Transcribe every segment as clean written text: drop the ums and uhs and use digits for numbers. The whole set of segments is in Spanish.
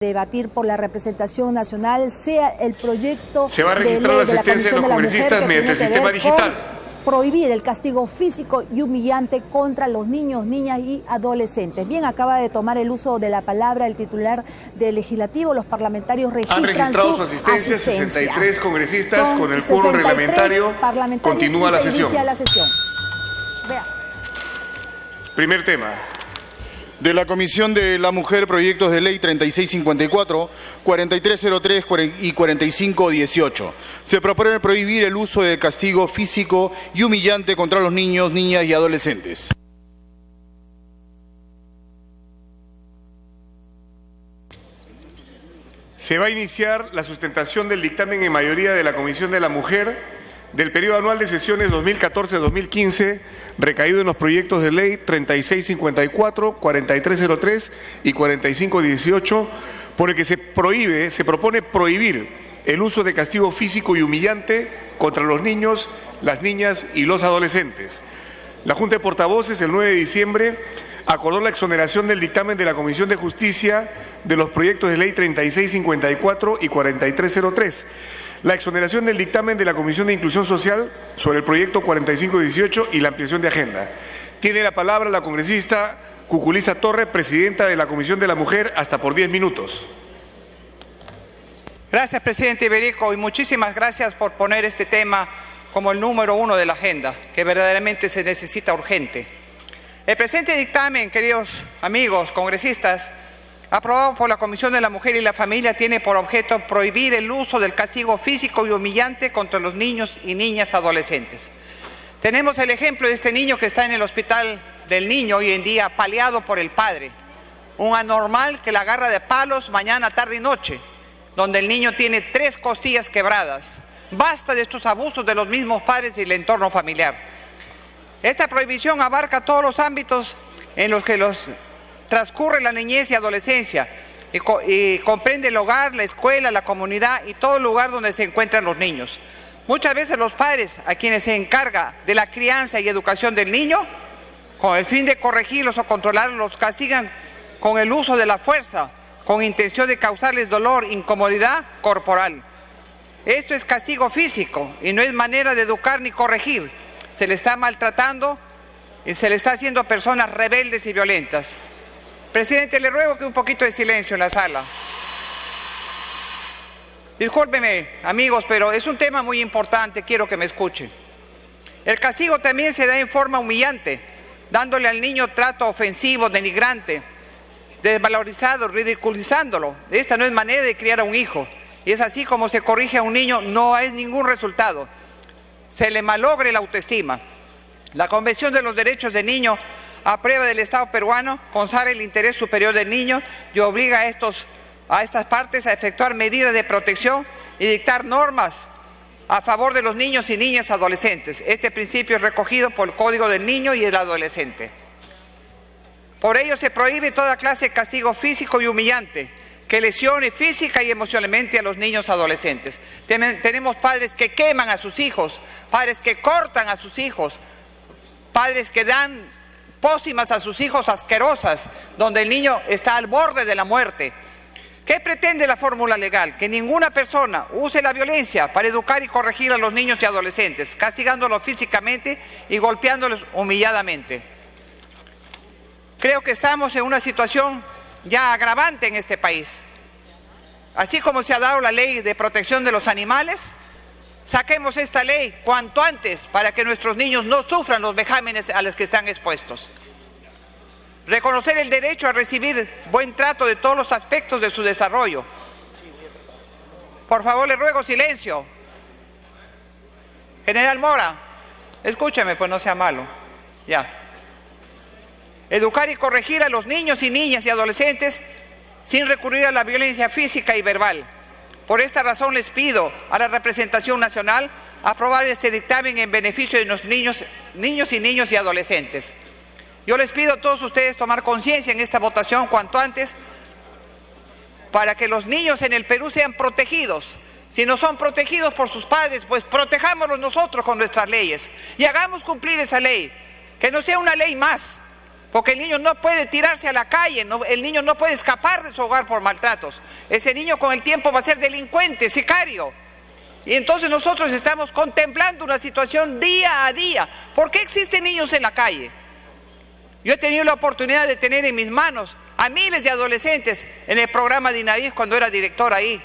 debatir por la representación nacional sea el proyecto se va a registrar la asistencia de los congresistas mediante el sistema digital. Prohibir el castigo físico y humillante contra los niños, niñas y adolescentes. Bien, acaba de tomar el uso de la palabra el titular del Legislativo. Los parlamentarios registran han registrado su asistencia 63 congresistas con el quórum reglamentario. Continúa la sesión. Vea. Primer tema. De la Comisión de la Mujer, proyectos de ley 3654, 4303 y 4518. Se propone prohibir el uso de castigo físico y humillante contra los niños, niñas y adolescentes. Se va a iniciar la sustentación del dictamen en mayoría de la Comisión de la Mujer del periodo anual de sesiones 2014-2015, recaído en los proyectos de ley 3654, 4303 y 4518, por el que se propone prohibir el uso de castigo físico y humillante contra los niños, las niñas y los adolescentes. La Junta de Portavoces, el 9 de diciembre, acordó la exoneración del dictamen de la Comisión de Justicia de los proyectos de ley 3654 y 4303, la exoneración del dictamen de la Comisión de Inclusión Social sobre el proyecto 4518 y la ampliación de agenda. Tiene la palabra la congresista Cuculiza Torre, presidenta de la Comisión de la Mujer, hasta por 10 minutos. Gracias, presidente Iberico, y muchísimas gracias por poner este tema como el número 1 de la agenda, que verdaderamente se necesita urgente. El presente dictamen, queridos amigos congresistas, aprobado por la Comisión de la Mujer y la Familia, tiene por objeto prohibir el uso del castigo físico y humillante contra los niños y niñas adolescentes. Tenemos el ejemplo de este niño que está en el hospital del niño hoy en día, paliado por el padre. Un anormal que la agarra de palos mañana, tarde y noche, donde el niño tiene 3 costillas quebradas. Basta de estos abusos de los mismos padres y el entorno familiar. Esta prohibición abarca todos los ámbitos en los que transcurre la niñez y adolescencia y comprende el hogar, la escuela, la comunidad y todo lugar donde se encuentran los niños. Muchas veces los padres, a quienes se encarga de la crianza y educación del niño, con el fin de corregirlos o controlarlos, los castigan con el uso de la fuerza, con intención de causarles dolor, incomodidad corporal. Esto es castigo físico y no es manera de educar ni corregir. Se le está maltratando y se le está haciendo a personas rebeldes y violentas. Presidente, le ruego que un poquito de silencio en la sala. Discúlpeme, amigos, pero es un tema muy importante, quiero que me escuchen. El castigo también se da en forma humillante, dándole al niño trato ofensivo, denigrante, desvalorizado, ridiculizándolo. Esta no es manera de criar a un hijo. Y es así como se corrige a un niño, no hay ningún resultado. Se le malogre la autoestima. La Convención de los Derechos del Niño aprueba del Estado peruano, consagra el interés superior del niño y obliga a estas partes a efectuar medidas de protección y dictar normas a favor de los niños y niñas adolescentes. Este principio es recogido por el Código del Niño y el Adolescente. Por ello se prohíbe toda clase de castigo físico y humillante que lesione física y emocionalmente a los niños adolescentes. Tenemos padres que queman a sus hijos, padres que cortan a sus hijos, padres que dan pócimas a sus hijos asquerosas, donde el niño está al borde de la muerte. ¿Qué pretende la fórmula legal? Que ninguna persona use la violencia para educar y corregir a los niños y adolescentes, castigándolos físicamente y golpeándolos humilladamente. Creo que estamos en una situación ya agravante en este país. Así como se ha dado la ley de protección de los animales, saquemos esta ley cuanto antes para que nuestros niños no sufran los vejámenes a los que están expuestos. Reconocer el derecho a recibir buen trato de todos los aspectos de su desarrollo. Por favor, le ruego silencio. General Mora, escúcheme, pues no sea malo. Ya. Educar y corregir a los niños y niñas y adolescentes sin recurrir a la violencia física y verbal. Por esta razón les pido a la representación nacional aprobar este dictamen en beneficio de los niños y niños y adolescentes. Yo les pido a todos ustedes tomar conciencia en esta votación cuanto antes para que los niños en el Perú sean protegidos. Si no son protegidos por sus padres, pues protejámoslos nosotros con nuestras leyes y hagamos cumplir esa ley, que no sea una ley más, Porque el niño no puede tirarse a la calle, el niño no puede escapar de su hogar por maltratos. Ese niño con el tiempo va a ser delincuente, sicario. Y entonces nosotros estamos contemplando una situación día a día. ¿Por qué existen niños en la calle? Yo he tenido la oportunidad de tener en mis manos a miles de adolescentes en el programa de INAVIF cuando era director ahí,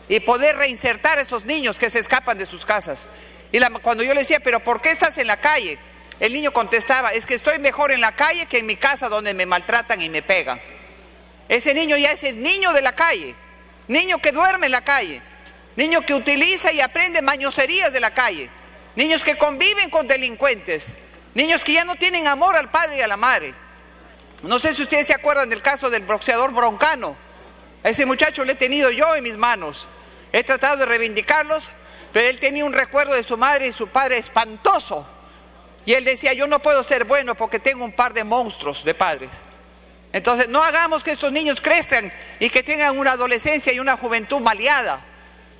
y poder reinsertar a esos niños que se escapan de sus casas. Y cuando yo le decía, ¿pero por qué estás en la calle? El niño contestaba, es que estoy mejor en la calle que en mi casa donde me maltratan y me pegan. Ese niño ya es el niño de la calle, niño que duerme en la calle, niño que utiliza y aprende mañoserías de la calle, niños que conviven con delincuentes, niños que ya no tienen amor al padre y a la madre. No sé si ustedes se acuerdan del caso del boxeador Broncano. A ese muchacho lo he tenido yo en mis manos. He tratado de reivindicarlos, pero él tenía un recuerdo de su madre y su padre espantoso. Y él decía, yo no puedo ser bueno porque tengo un par de monstruos de padres. Entonces, no hagamos que estos niños crezcan y que tengan una adolescencia y una juventud maleada.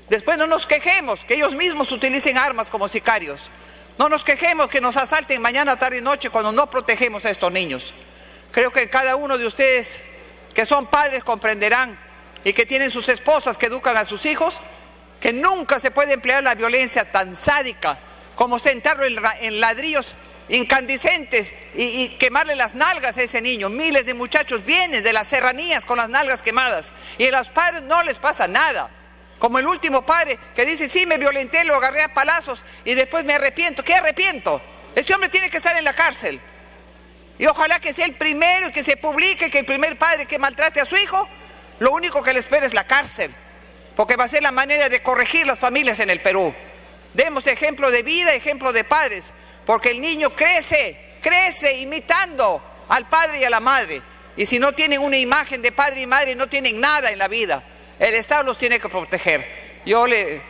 Después no nos quejemos que ellos mismos utilicen armas como sicarios. No nos quejemos que nos asalten mañana, tarde y noche cuando no protegemos a estos niños. Creo que cada uno de ustedes que son padres comprenderán y que tienen sus esposas que educan a sus hijos, que nunca se puede emplear la violencia tan sádica como sentarlo en ladrillos incandescentes y quemarle las nalgas a ese niño. Miles de muchachos vienen de las serranías con las nalgas quemadas y a los padres no les pasa nada. Como el último padre que dice, sí, me violenté, lo agarré a palazos y después me arrepiento. ¿Qué arrepiento? Este hombre tiene que estar en la cárcel. Y ojalá que sea el primero y que se publique que el primer padre que maltrate a su hijo, lo único que le espera es la cárcel. Porque va a ser la manera de corregir las familias en el Perú. Demos ejemplo de vida, ejemplo de padres, porque el niño crece imitando al padre y a la madre. Y si no tienen una imagen de padre y madre, no tienen nada en la vida. El Estado los tiene que proteger. Yo le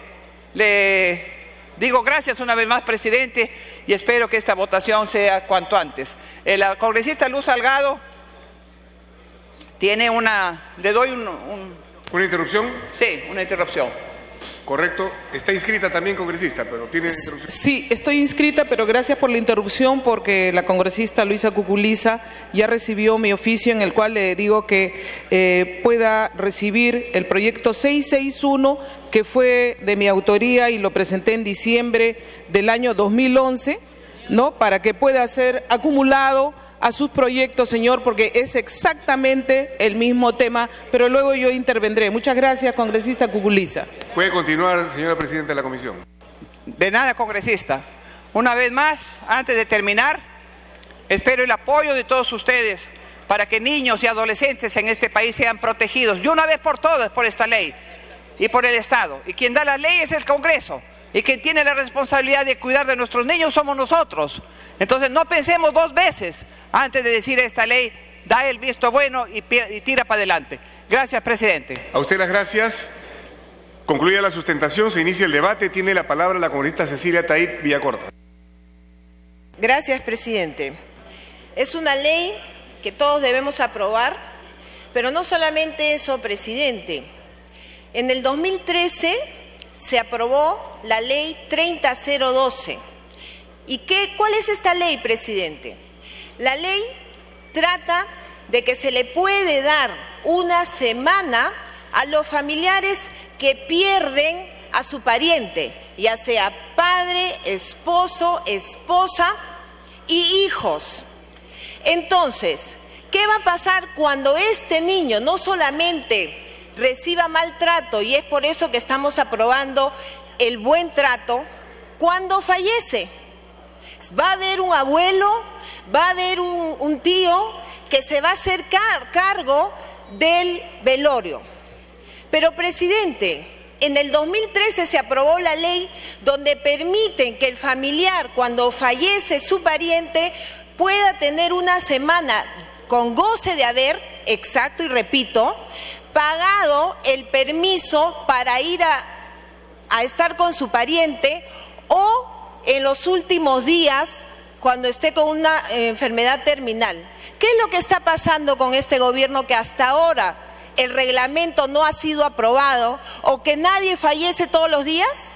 digo gracias una vez más, presidente, y espero que esta votación sea cuanto antes. La congresista Luz Salgado tiene ¿le doy ¿Una interrupción? Sí, una interrupción. Correcto. Está inscrita también, congresista, pero tiene interrupción. Sí, estoy inscrita, pero gracias por la interrupción porque la congresista Luisa Cuculiza ya recibió mi oficio en el cual le digo que pueda recibir el proyecto 661 que fue de mi autoría y lo presenté en diciembre del año 2011, ¿no? Para que pueda ser acumulado a sus proyectos, señor, porque es exactamente el mismo tema, pero luego yo intervendré. Muchas gracias, congresista Cuculiza. Puede continuar, señora presidenta de la comisión. De nada, congresista. Una vez más, antes de terminar, espero el apoyo de todos ustedes para que niños y adolescentes en este país sean protegidos de una vez por todas por esta ley y por el Estado. Y quien da la ley es el Congreso. Y quien tiene la responsabilidad de cuidar de nuestros niños somos nosotros. Entonces no pensemos dos veces antes de decir esta ley, da el visto bueno y tira para adelante. Gracias, presidente. A usted las gracias. Concluida la sustentación, se inicia el debate. Tiene la palabra la congresista Cecilia Taid Villacorta. Gracias, presidente. Es una ley que todos debemos aprobar, pero no solamente eso, presidente. En el 2013 se aprobó la ley 30012. ¿Y cuál es esta ley, presidente? La ley trata de que se le puede dar una semana a los familiares que pierden a su pariente, ya sea padre, esposo, esposa y hijos. Entonces, ¿qué va a pasar cuando este niño no solamente reciba maltrato, y es por eso que estamos aprobando el buen trato, cuando fallece? Va a haber un abuelo, va a haber un tío que se va a hacer cargo del velorio. Pero, presidente, en el 2013 se aprobó la ley donde permiten que el familiar, cuando fallece su pariente, pueda tener una semana con goce de haber, exacto y repito, pagado el permiso para ir a estar con su pariente o en los últimos días cuando esté con una enfermedad terminal. ¿Qué es lo que está pasando con este gobierno que hasta ahora el reglamento no ha sido aprobado o que nadie fallece todos los días?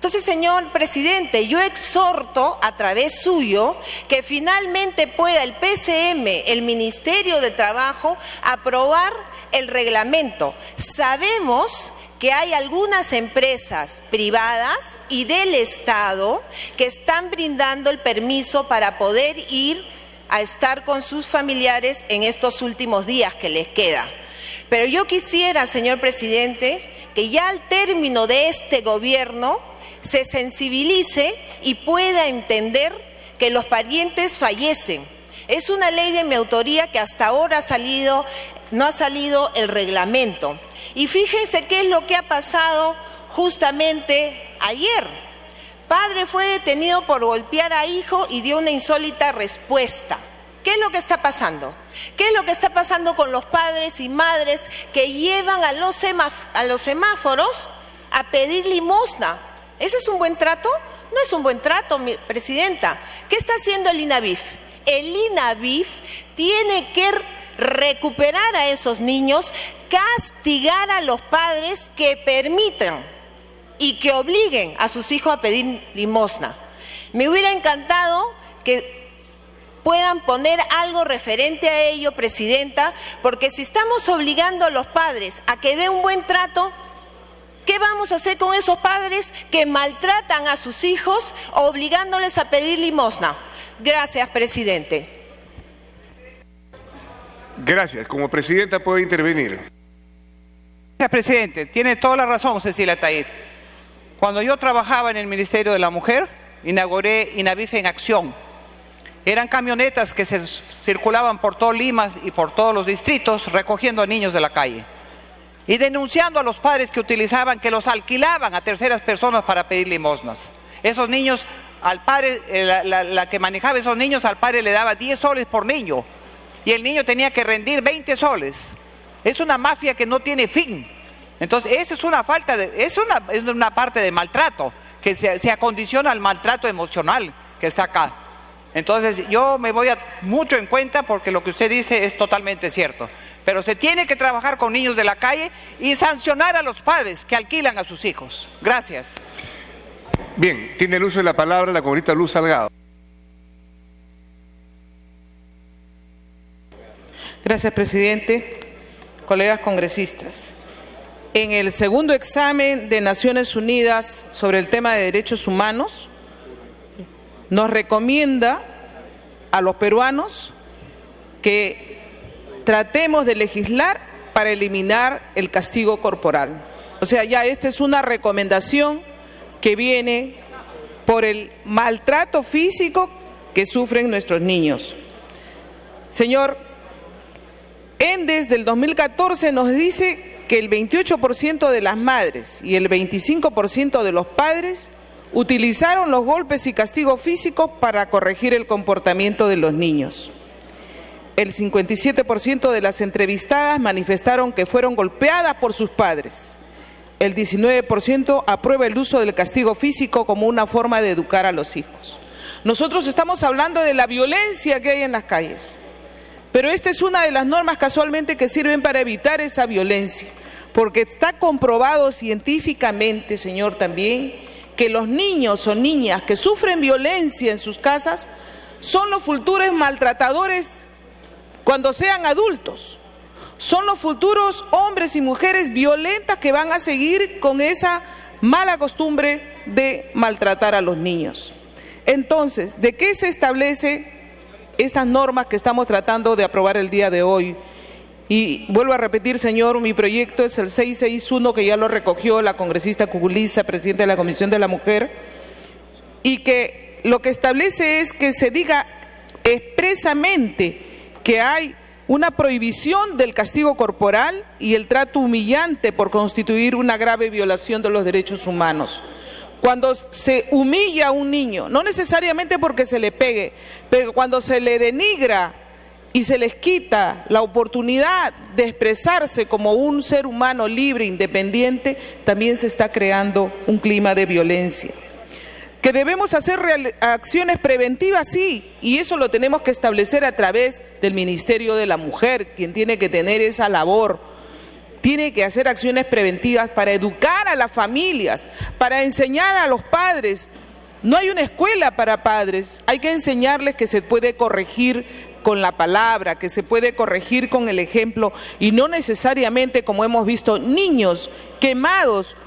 Entonces, señor presidente, yo exhorto a través suyo que finalmente pueda el PCM, el Ministerio de Trabajo, aprobar el reglamento. Sabemos que hay algunas empresas privadas y del Estado que están brindando el permiso para poder ir a estar con sus familiares en estos últimos días que les queda. Pero yo quisiera, señor presidente, que ya al término de este gobierno se sensibilice y pueda entender que los parientes fallecen. Es una ley de mi autoría que hasta ahora no ha salido el reglamento. Y fíjense qué es lo que ha pasado justamente ayer. Padre fue detenido por golpear a hijo y dio una insólita respuesta. ¿Qué es lo que está pasando? ¿Qué es lo que está pasando con los padres y madres que llevan a los semáforos a pedir limosna? ¿Ese es un buen trato? No es un buen trato, presidenta. ¿Qué está haciendo el INAVIF? El INAVIF tiene que recuperar a esos niños, castigar a los padres que permitan y que obliguen a sus hijos a pedir limosna. Me hubiera encantado que puedan poner algo referente a ello, presidenta, porque si estamos obligando a los padres a que den un buen trato, ¿qué vamos a hacer con esos padres que maltratan a sus hijos obligándoles a pedir limosna? Gracias, presidente. Gracias. Como presidenta puede intervenir. Gracias, presidente. Tiene toda la razón, Cecilia Taid. Cuando yo trabajaba en el Ministerio de la Mujer, inauguré INAVIF en acción. Eran camionetas que se circulaban por todo Lima y por todos los distritos recogiendo a niños de la calle y denunciando a los padres que utilizaban, que los alquilaban a terceras personas para pedir limosnas. Esos niños, al padre, la que manejaba esos niños, al padre le daba 10 soles por niño y el niño tenía que rendir 20 soles. Es una mafia que no tiene fin. Entonces, eso es una falta es una parte de maltrato, que se acondiciona al maltrato emocional que está acá. Entonces, yo me voy mucho en cuenta porque lo que usted dice es totalmente cierto. Pero se tiene que trabajar con niños de la calle y sancionar a los padres que alquilan a sus hijos. Gracias. Bien, tiene el uso de la palabra la congresista Luz Salgado. Gracias, presidente. Colegas congresistas, en el segundo examen de Naciones Unidas sobre el tema de derechos humanos, nos recomienda a los peruanos que tratemos de legislar para eliminar el castigo corporal. O sea, ya esta es una recomendación que viene por el maltrato físico que sufren nuestros niños. Señor, ENDES del 2014 nos dice que el 28% de las madres y el 25% de los padres utilizaron los golpes y castigos físicos para corregir el comportamiento de los niños. El 57% de las entrevistadas manifestaron que fueron golpeadas por sus padres. El 19% aprueba el uso del castigo físico como una forma de educar a los hijos. Nosotros estamos hablando de la violencia que hay en las calles, pero esta es una de las normas casualmente que sirven para evitar esa violencia, porque está comprobado científicamente, señor, también, que los niños o niñas que sufren violencia en sus casas son los futuros maltratadores cuando sean adultos. Son los futuros hombres y mujeres violentas que van a seguir con esa mala costumbre de maltratar a los niños. Entonces, ¿de qué se establece estas normas que estamos tratando de aprobar el día de hoy? Y vuelvo a repetir, señor, mi proyecto es el 661, que ya lo recogió la congresista Cuculiza, presidenta de la Comisión de la Mujer, y que lo que establece es que se diga expresamente que hay una prohibición del castigo corporal y el trato humillante por constituir una grave violación de los derechos humanos. Cuando se humilla a un niño, no necesariamente porque se le pegue, pero cuando se le denigra y se les quita la oportunidad de expresarse como un ser humano libre, independiente, también se está creando un clima de violencia. ¿Que debemos hacer acciones preventivas? Sí, y eso lo tenemos que establecer a través del Ministerio de la Mujer, quien tiene que tener esa labor. tiene que hacer acciones preventivas para educar a las familias, para enseñar a los padres. No hay una escuela para padres, hay que enseñarles que se puede corregir con la palabra, que se puede corregir con el ejemplo y no necesariamente, como hemos visto, niños quemados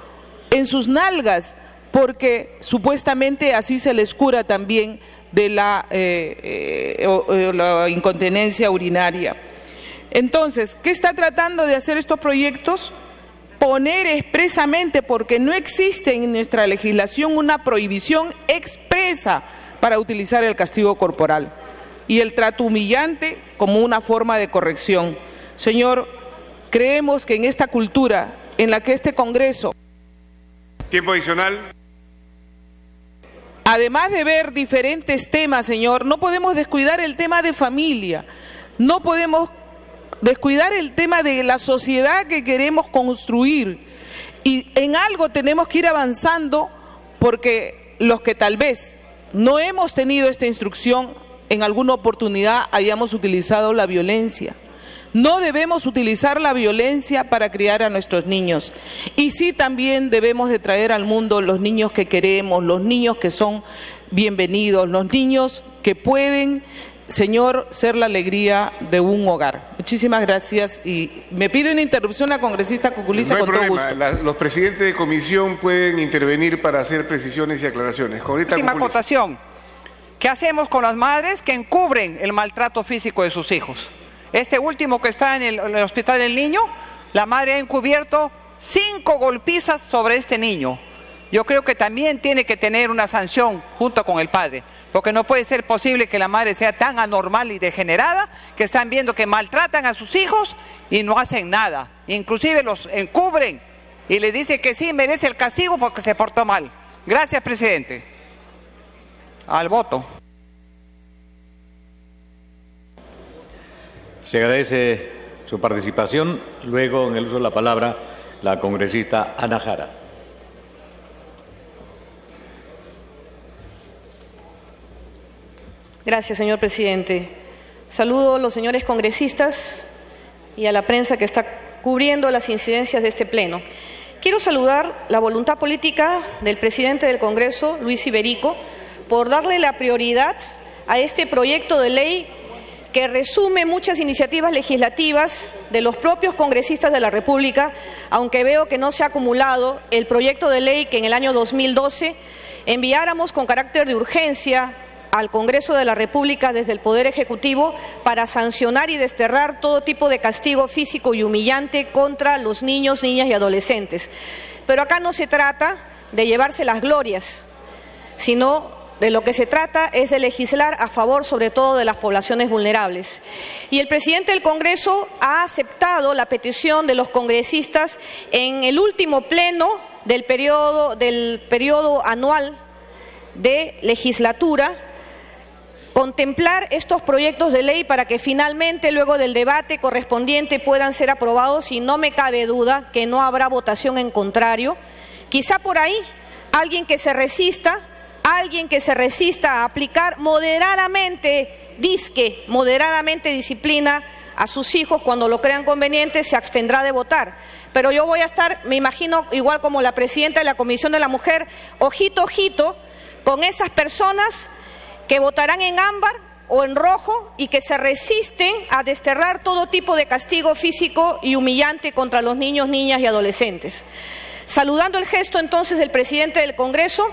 en sus nalgas, porque supuestamente así se les cura también de la incontinencia urinaria. Entonces, ¿qué está tratando de hacer estos proyectos? Poner expresamente, porque no existe en nuestra legislación una prohibición expresa para utilizar el castigo corporal y el trato humillante como una forma de corrección. Señor, creemos que en esta cultura en la que este Congreso... Tiempo adicional. Además de ver diferentes temas, señor, no podemos descuidar el tema de familia, no podemos descuidar el tema de la sociedad que queremos construir, y en algo tenemos que ir avanzando, porque los que tal vez no hemos tenido esta instrucción, en alguna oportunidad hayamos utilizado la violencia. No debemos utilizar la violencia para criar a nuestros niños. Y sí, también debemos de traer al mundo los niños que queremos, los niños que son bienvenidos, los niños que pueden, Señor, ser la alegría de un hogar. Muchísimas gracias y me pide una interrupción la congresista Cuculiza con todo gusto. Los presidentes de comisión pueden intervenir para hacer precisiones y aclaraciones. Última acotación. ¿Qué hacemos con las madres que encubren el maltrato físico de sus hijos? Este último que está en el hospital del niño, la madre ha encubierto 5 golpizas sobre este niño. Yo creo que también tiene que tener una sanción junto con el padre, porque no puede ser posible que la madre sea tan anormal y degenerada que están viendo que maltratan a sus hijos y no hacen nada. Inclusive los encubren y le dicen que sí merece el castigo porque se portó mal. Gracias, presidente. Al voto. Se agradece su participación. Luego, en el uso de la palabra, la congresista Ana Jara. Gracias, señor presidente. Saludo a los señores congresistas y a la prensa que está cubriendo las incidencias de este pleno. Quiero saludar la voluntad política del presidente del Congreso, Luis Iberico, por darle la prioridad a este proyecto de ley que resume muchas iniciativas legislativas de los propios congresistas de la República, aunque veo que no se ha acumulado el proyecto de ley que en el año 2012 enviáramos con carácter de urgencia al Congreso de la República desde el Poder Ejecutivo para sancionar y desterrar todo tipo de castigo físico y humillante contra los niños, niñas y adolescentes. Pero acá no se trata de llevarse las glorias, sino de lo que se trata es de legislar a favor sobre todo de las poblaciones vulnerables. Y el presidente del Congreso ha aceptado la petición de los congresistas en el último pleno del periodo anual de legislatura, contemplar estos proyectos de ley para que finalmente luego del debate correspondiente puedan ser aprobados, y no me cabe duda que no habrá votación en contrario. Quizá por ahí alguien que se resista a aplicar moderadamente, moderadamente disciplina a sus hijos cuando lo crean conveniente, se abstendrá de votar. Pero yo voy a estar, me imagino, igual como la presidenta de la Comisión de la Mujer, ojito, ojito, con esas personas que votarán en ámbar o en rojo y que se resisten a desterrar todo tipo de castigo físico y humillante contra los niños, niñas y adolescentes. Saludando el gesto entonces del presidente del Congreso,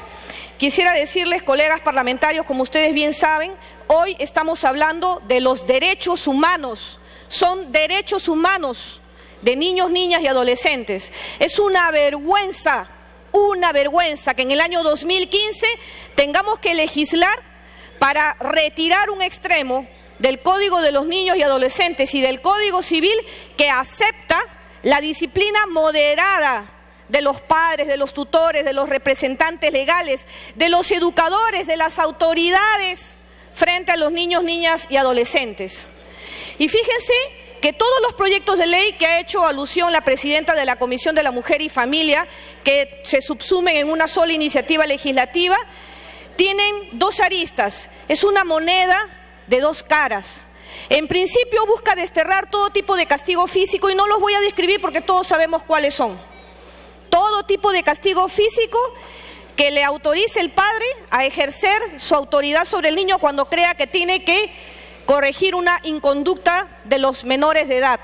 quisiera decirles, colegas parlamentarios, como ustedes bien saben, hoy estamos hablando de los derechos humanos. Son derechos humanos de niños, niñas y adolescentes. Es una vergüenza que en el año 2015 tengamos que legislar para retirar un extremo del Código de los Niños y Adolescentes y del Código Civil que acepta la disciplina moderada de los padres, de los tutores, de los representantes legales, de los educadores, de las autoridades frente a los niños, niñas y adolescentes. Y fíjense que todos los proyectos de ley que ha hecho alusión la presidenta de la Comisión de la Mujer y Familia, que se subsumen en una sola iniciativa legislativa, tienen dos aristas. Es una moneda de dos caras. En principio busca desterrar todo tipo de castigo físico y no los voy a describir porque todos sabemos cuáles son. Todo tipo de castigo físico que le autorice el padre a ejercer su autoridad sobre el niño cuando crea que tiene que corregir una inconducta de los menores de edad.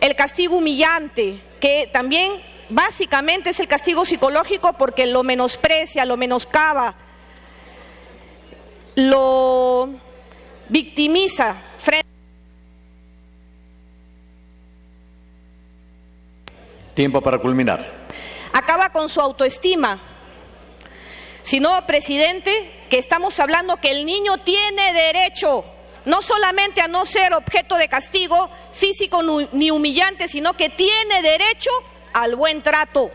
El castigo humillante, que también básicamente es el castigo psicológico porque lo menosprecia, lo menoscaba, lo victimiza frente. Tiempo para culminar. Acaba con su autoestima. Sino, presidente, que estamos hablando que el niño tiene derecho no solamente a no ser objeto de castigo físico ni humillante, sino que tiene derecho al buen trato.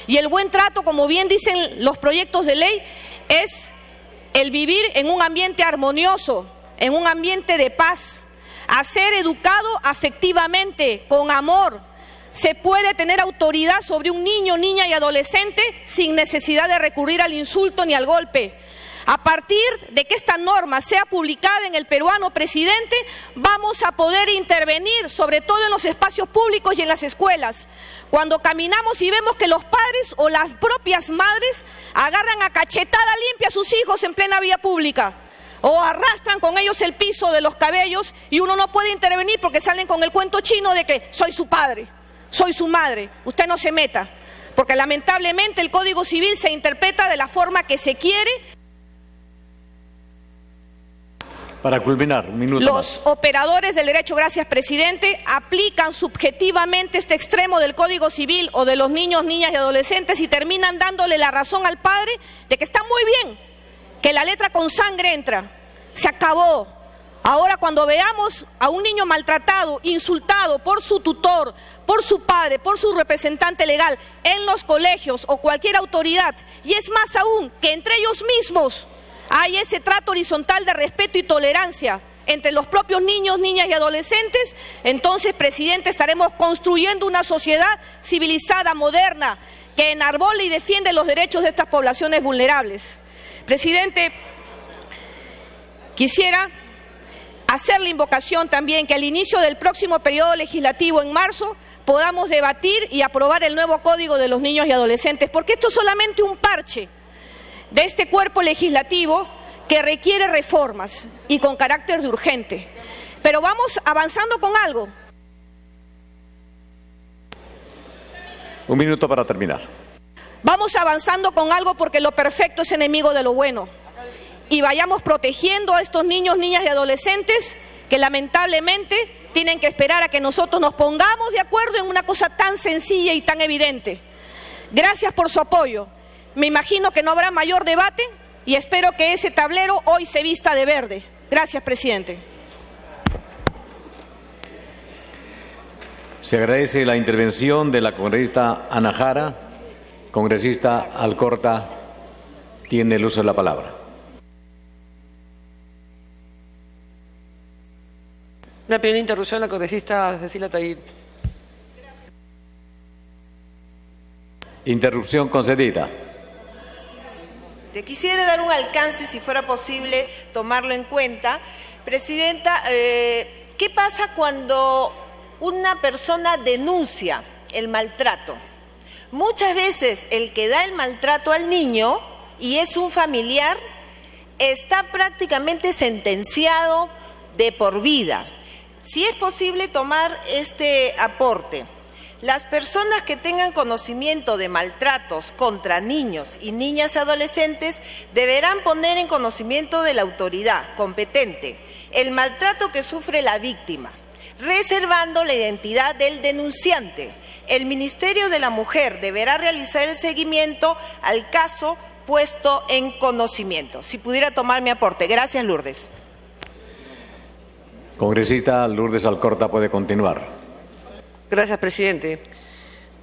Y el buen trato, como bien dicen los proyectos de ley, es el vivir en un ambiente armonioso, en un ambiente de paz, a ser educado afectivamente, con amor. Se puede tener autoridad sobre un niño, niña y adolescente sin necesidad de recurrir al insulto ni al golpe. A partir de que esta norma sea publicada en el peruano, presidente, vamos a poder intervenir, sobre todo en los espacios públicos y en las escuelas. Cuando caminamos y vemos que los padres o las propias madres agarran a cachetada limpia a sus hijos en plena vía pública o arrastran con ellos el piso de los cabellos y uno no puede intervenir porque salen con el cuento chino de que soy su padre, soy su madre, usted no se meta, porque lamentablemente el Código Civil se interpreta de la forma que se quiere. Para culminar, un minuto Los más. operadores del derecho, gracias presidente, aplican subjetivamente este extremo del Código Civil o de los niños, niñas y adolescentes y terminan dándole la razón al padre de que está muy bien, que la letra con sangre entra. Se acabó. Ahora cuando veamos a un niño maltratado, insultado por su tutor, por su padre, por su representante legal en los colegios o cualquier autoridad, y es más aún que entre ellos mismos hay ese trato horizontal de respeto y tolerancia entre los propios niños, niñas y adolescentes, entonces, presidente, estaremos construyendo una sociedad civilizada, moderna, que enarbole y defiende los derechos de estas poblaciones vulnerables. Presidente, quisiera hacer la invocación también que al inicio del próximo periodo legislativo, en marzo, podamos debatir y aprobar el nuevo Código de los Niños y Adolescentes, porque esto es solamente un parche de este cuerpo legislativo que requiere reformas y con carácter de urgente. Pero vamos avanzando con algo. Un minuto para terminar. Vamos avanzando con algo porque lo perfecto es enemigo de lo bueno. Y vayamos protegiendo a estos niños, niñas y adolescentes que lamentablemente tienen que esperar a que nosotros nos pongamos de acuerdo en una cosa tan sencilla y tan evidente. Gracias por su apoyo. Me imagino que no habrá mayor debate y espero que ese tablero hoy se vista de verde. Gracias, presidente. Se agradece la intervención de la congresista Ana Jara. Congresista Alcorta, tiene el uso de la palabra. Una pequeña interrupción, la congresista Cecilia Tahir. Interrupción concedida. Quisiera dar un alcance, si fuera posible, tomarlo en cuenta. Presidenta, ¿qué pasa cuando una persona denuncia el maltrato? Muchas veces el que da el maltrato al niño, y es un familiar, está prácticamente sentenciado de por vida. Si es posible tomar este aporte. Las personas que tengan conocimiento de maltratos contra niños y niñas adolescentes deberán poner en conocimiento de la autoridad competente el maltrato que sufre la víctima, reservando la identidad del denunciante. El Ministerio de la Mujer deberá realizar el seguimiento al caso puesto en conocimiento. Si pudiera tomar mi aporte. Gracias, Lourdes. Congresista Lourdes Alcorta puede continuar. Gracias, presidente.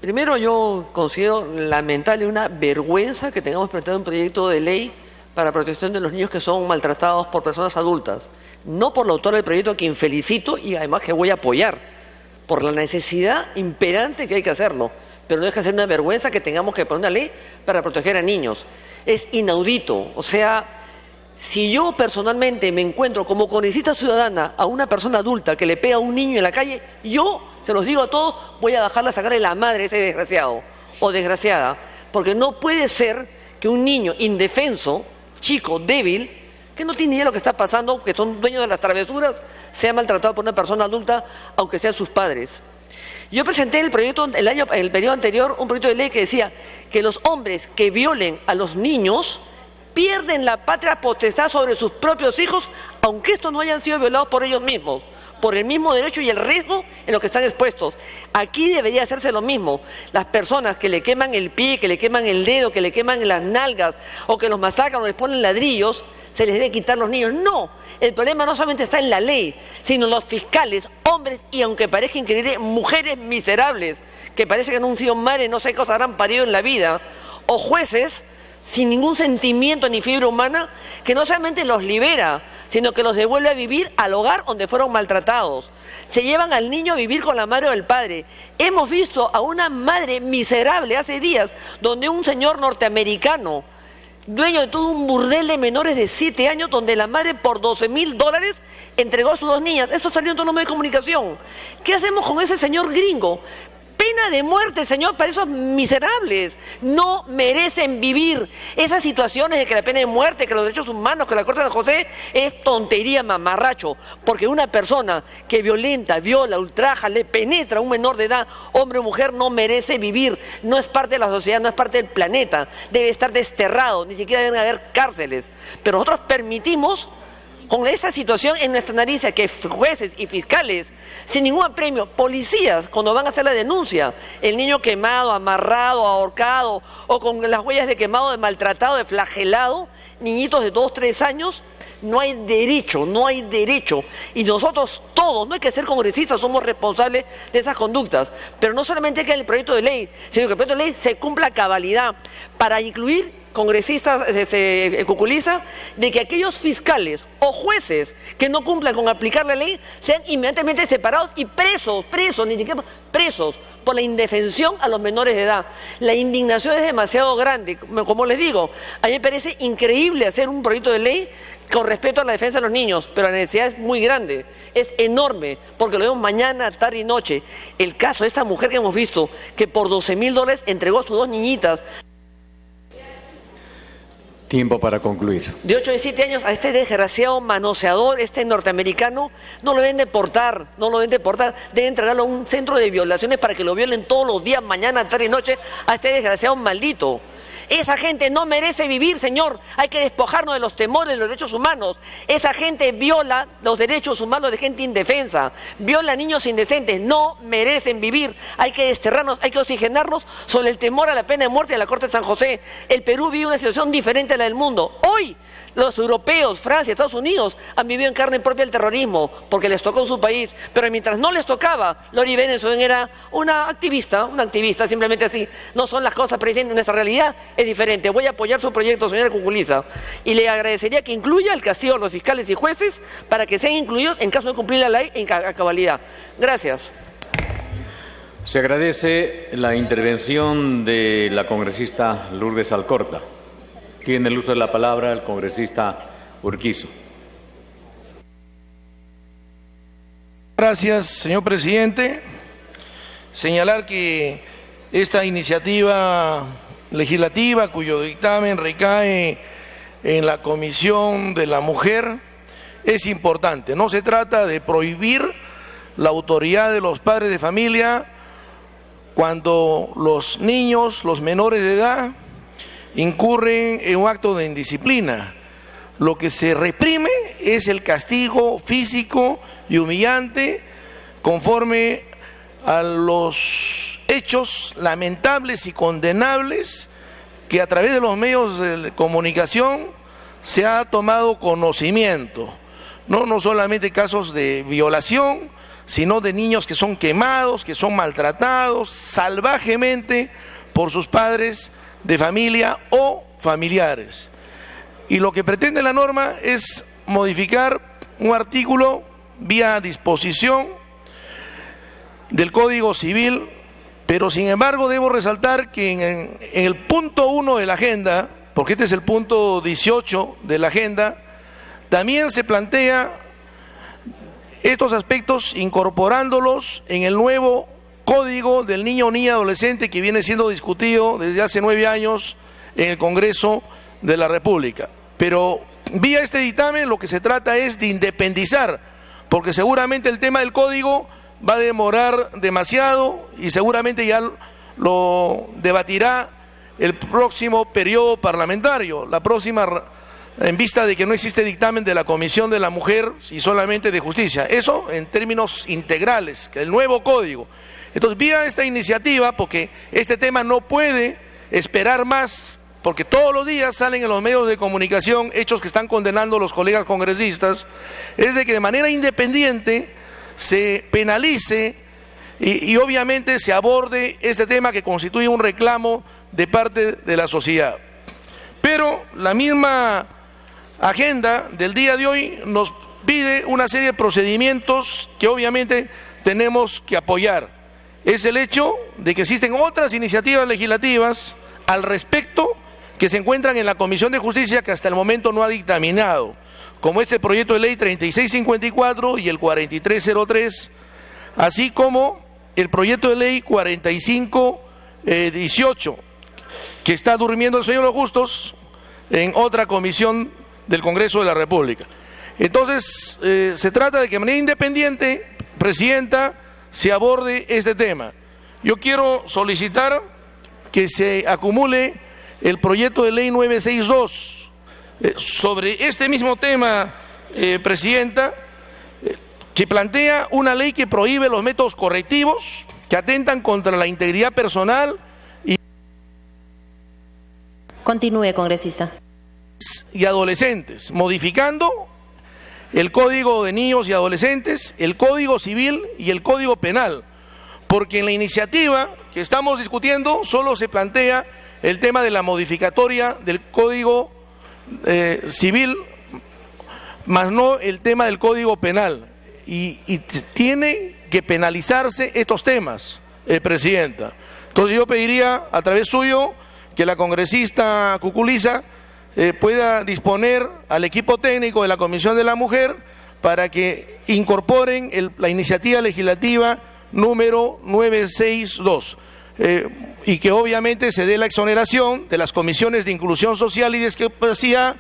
Primero, yo considero lamentable, una vergüenza que tengamos presentado un proyecto de ley para protección de los niños que son maltratados por personas adultas. No por la autora del proyecto, a quien felicito y además que voy a apoyar, por la necesidad imperante que hay que hacerlo. Pero no deja de ser una vergüenza que tengamos que poner una ley para proteger a niños. Es inaudito. O sea, Si yo personalmente me encuentro como congresista ciudadana a una persona adulta que le pega a un niño en la calle, yo, se los digo a todos, voy a bajarle a sacarle la madre a ese desgraciado o desgraciada, porque no puede ser que un niño indefenso, chico, débil, que no tiene idea de lo que está pasando, que son dueños de las travesuras, sea maltratado por una persona adulta, aunque sean sus padres. Yo presenté el periodo anterior un proyecto de ley que decía que los hombres que violen a los niños pierden la patria potestad sobre sus propios hijos, aunque estos no hayan sido violados por ellos mismos, por el mismo derecho y el riesgo en los que están expuestos. Aquí debería hacerse lo mismo. Las personas que le queman el pie, que le queman el dedo, que le queman las nalgas, o que los masacran o les ponen ladrillos, se les debe quitar los niños. No, el problema no solamente está en la ley, sino los fiscales, hombres y, aunque parezca increíble, mujeres miserables, que parece que no han sido madres, no sé qué cosas habrán parido en la vida, o jueces sin ningún sentimiento ni fibra humana, que no solamente los libera, sino que los devuelve a vivir al hogar donde fueron maltratados. Se llevan al niño a vivir con la madre o el padre. Hemos visto a una madre miserable hace días, donde un señor norteamericano, dueño de todo un burdel de menores de 7 años, donde la madre por $12,000 entregó a sus 2 niñas. Esto salió en todos los medios de comunicación. ¿Qué hacemos con ese señor gringo? Pena de muerte, señor, para esos miserables. No merecen vivir. Esas situaciones de que la pena de muerte, que los derechos humanos, que la Corte de San José, es tontería, mamarracho. Porque una persona que violenta, viola, ultraja, le penetra a un menor de edad, hombre o mujer, no merece vivir. No es parte de la sociedad, no es parte del planeta. Debe estar desterrado, ni siquiera deben haber cárceles. Pero nosotros permitimos, con esta situación en nuestra nariz, que jueces y fiscales, sin ningún apremio, policías, cuando van a hacer la denuncia, el niño quemado, amarrado, ahorcado, o con las huellas de quemado, de maltratado, de flagelado, niñitos de 2, 3 años, no hay derecho, no hay derecho. Y nosotros todos, no hay que ser congresistas, somos responsables de esas conductas. Pero no solamente que en el proyecto de ley, sino que el proyecto de ley se cumpla a cabalidad para incluir congresistas, Cuculiza, de que aquellos fiscales o jueces que no cumplan con aplicar la ley sean inmediatamente separados y presos, ni siquiera presos, por la indefensión a los menores de edad. La indignación es demasiado grande. Como les digo, a mí me parece increíble hacer un proyecto de ley con respeto a la defensa de los niños, pero la necesidad es muy grande, es enorme, porque lo vemos mañana, tarde y noche. El caso de esta mujer que hemos visto, que por $12,000 entregó a sus 2 niñitas. Tiempo para concluir. De 8 y 7 años a este desgraciado manoseador, este norteamericano, no lo deben deportar, deben entregarlo a un centro de violaciones para que lo violen todos los días, mañana, tarde y noche, a este desgraciado maldito. Esa gente no merece vivir, señor. Hay que despojarnos de los temores de los derechos humanos. Esa gente viola los derechos humanos de gente indefensa, viola a niños indecentes, no merecen vivir. Hay que desterrarnos, hay que oxigenarnos sobre el temor a la pena de muerte de la Corte de San José. El Perú vive una situación diferente a la del mundo. Hoy, los europeos, Francia, Estados Unidos han vivido en carne propia el terrorismo porque les tocó en su país, pero mientras no les tocaba, Lori Benenson era una activista, simplemente así. No son las cosas, presidente, nuestra realidad es diferente. Voy a apoyar su proyecto, señora Cuculiza, y le agradecería que incluya el castigo a los fiscales y jueces para que sean incluidos en caso de cumplir la ley a cabalidad. Gracias. Se agradece la intervención de la congresista Lourdes Alcorta. Tiene el uso de la palabra el congresista Urquizo. Gracias, señor presidente. Señalar que esta iniciativa legislativa, cuyo dictamen recae en la Comisión de la Mujer, es importante. No se trata de prohibir la autoridad de los padres de familia cuando los niños, los menores de edad, incurren en un acto de indisciplina. Lo que se reprime es el castigo físico y humillante conforme a los hechos lamentables y condenables que a través de los medios de comunicación se ha tomado conocimiento. No solamente casos de violación, sino de niños que son quemados, que son maltratados salvajemente por sus padres de familia o familiares. Y lo que pretende la norma es modificar un artículo vía disposición del Código Civil, pero sin embargo debo resaltar que en el punto 1 de la agenda, porque este es el punto 18 de la agenda, también se plantea estos aspectos incorporándolos en el nuevo Código del Niño o Niña Adolescente que viene siendo discutido desde hace 9 años en el Congreso de la República. Pero vía este dictamen lo que se trata es de independizar, porque seguramente el tema del código va a demorar demasiado y seguramente ya lo debatirá el próximo periodo parlamentario, la próxima, en vista de que no existe dictamen de la Comisión de la Mujer y solamente de Justicia. Eso en términos integrales, que el nuevo código. Entonces, vía esta iniciativa, porque este tema no puede esperar más, porque todos los días salen en los medios de comunicación hechos que están condenando a los colegas congresistas, es de que de manera independiente se penalice y obviamente se aborde este tema que constituye un reclamo de parte de la sociedad. Pero la misma agenda del día de hoy nos pide una serie de procedimientos que obviamente tenemos que apoyar. Es el hecho de que existen otras iniciativas legislativas al respecto que se encuentran en la Comisión de Justicia que hasta el momento no ha dictaminado, como este proyecto de ley 3654 y el 4303, así como el proyecto de ley 4518, que está durmiendo el sueño de los justos en otra comisión del Congreso de la República. Entonces, se trata de que de manera independiente, Presidenta, se aborde este tema. Yo quiero solicitar que se acumule el proyecto de ley 962 sobre este mismo tema, Presidenta, que plantea una ley que prohíbe los métodos correctivos que atentan contra la integridad personal Continúe, congresista. Y adolescentes, modificando el Código de Niños y Adolescentes, el Código Civil y el Código Penal, porque en la iniciativa que estamos discutiendo solo se plantea el tema de la modificatoria del Código Civil, más no el tema del Código Penal, y tiene que penalizarse estos temas, Presidenta. Entonces yo pediría a través suyo que la congresista Cuculiza pueda disponer al equipo técnico de la Comisión de la Mujer para que incorporen la iniciativa legislativa número 962 y que obviamente se dé la exoneración de las comisiones de inclusión social y discapacidad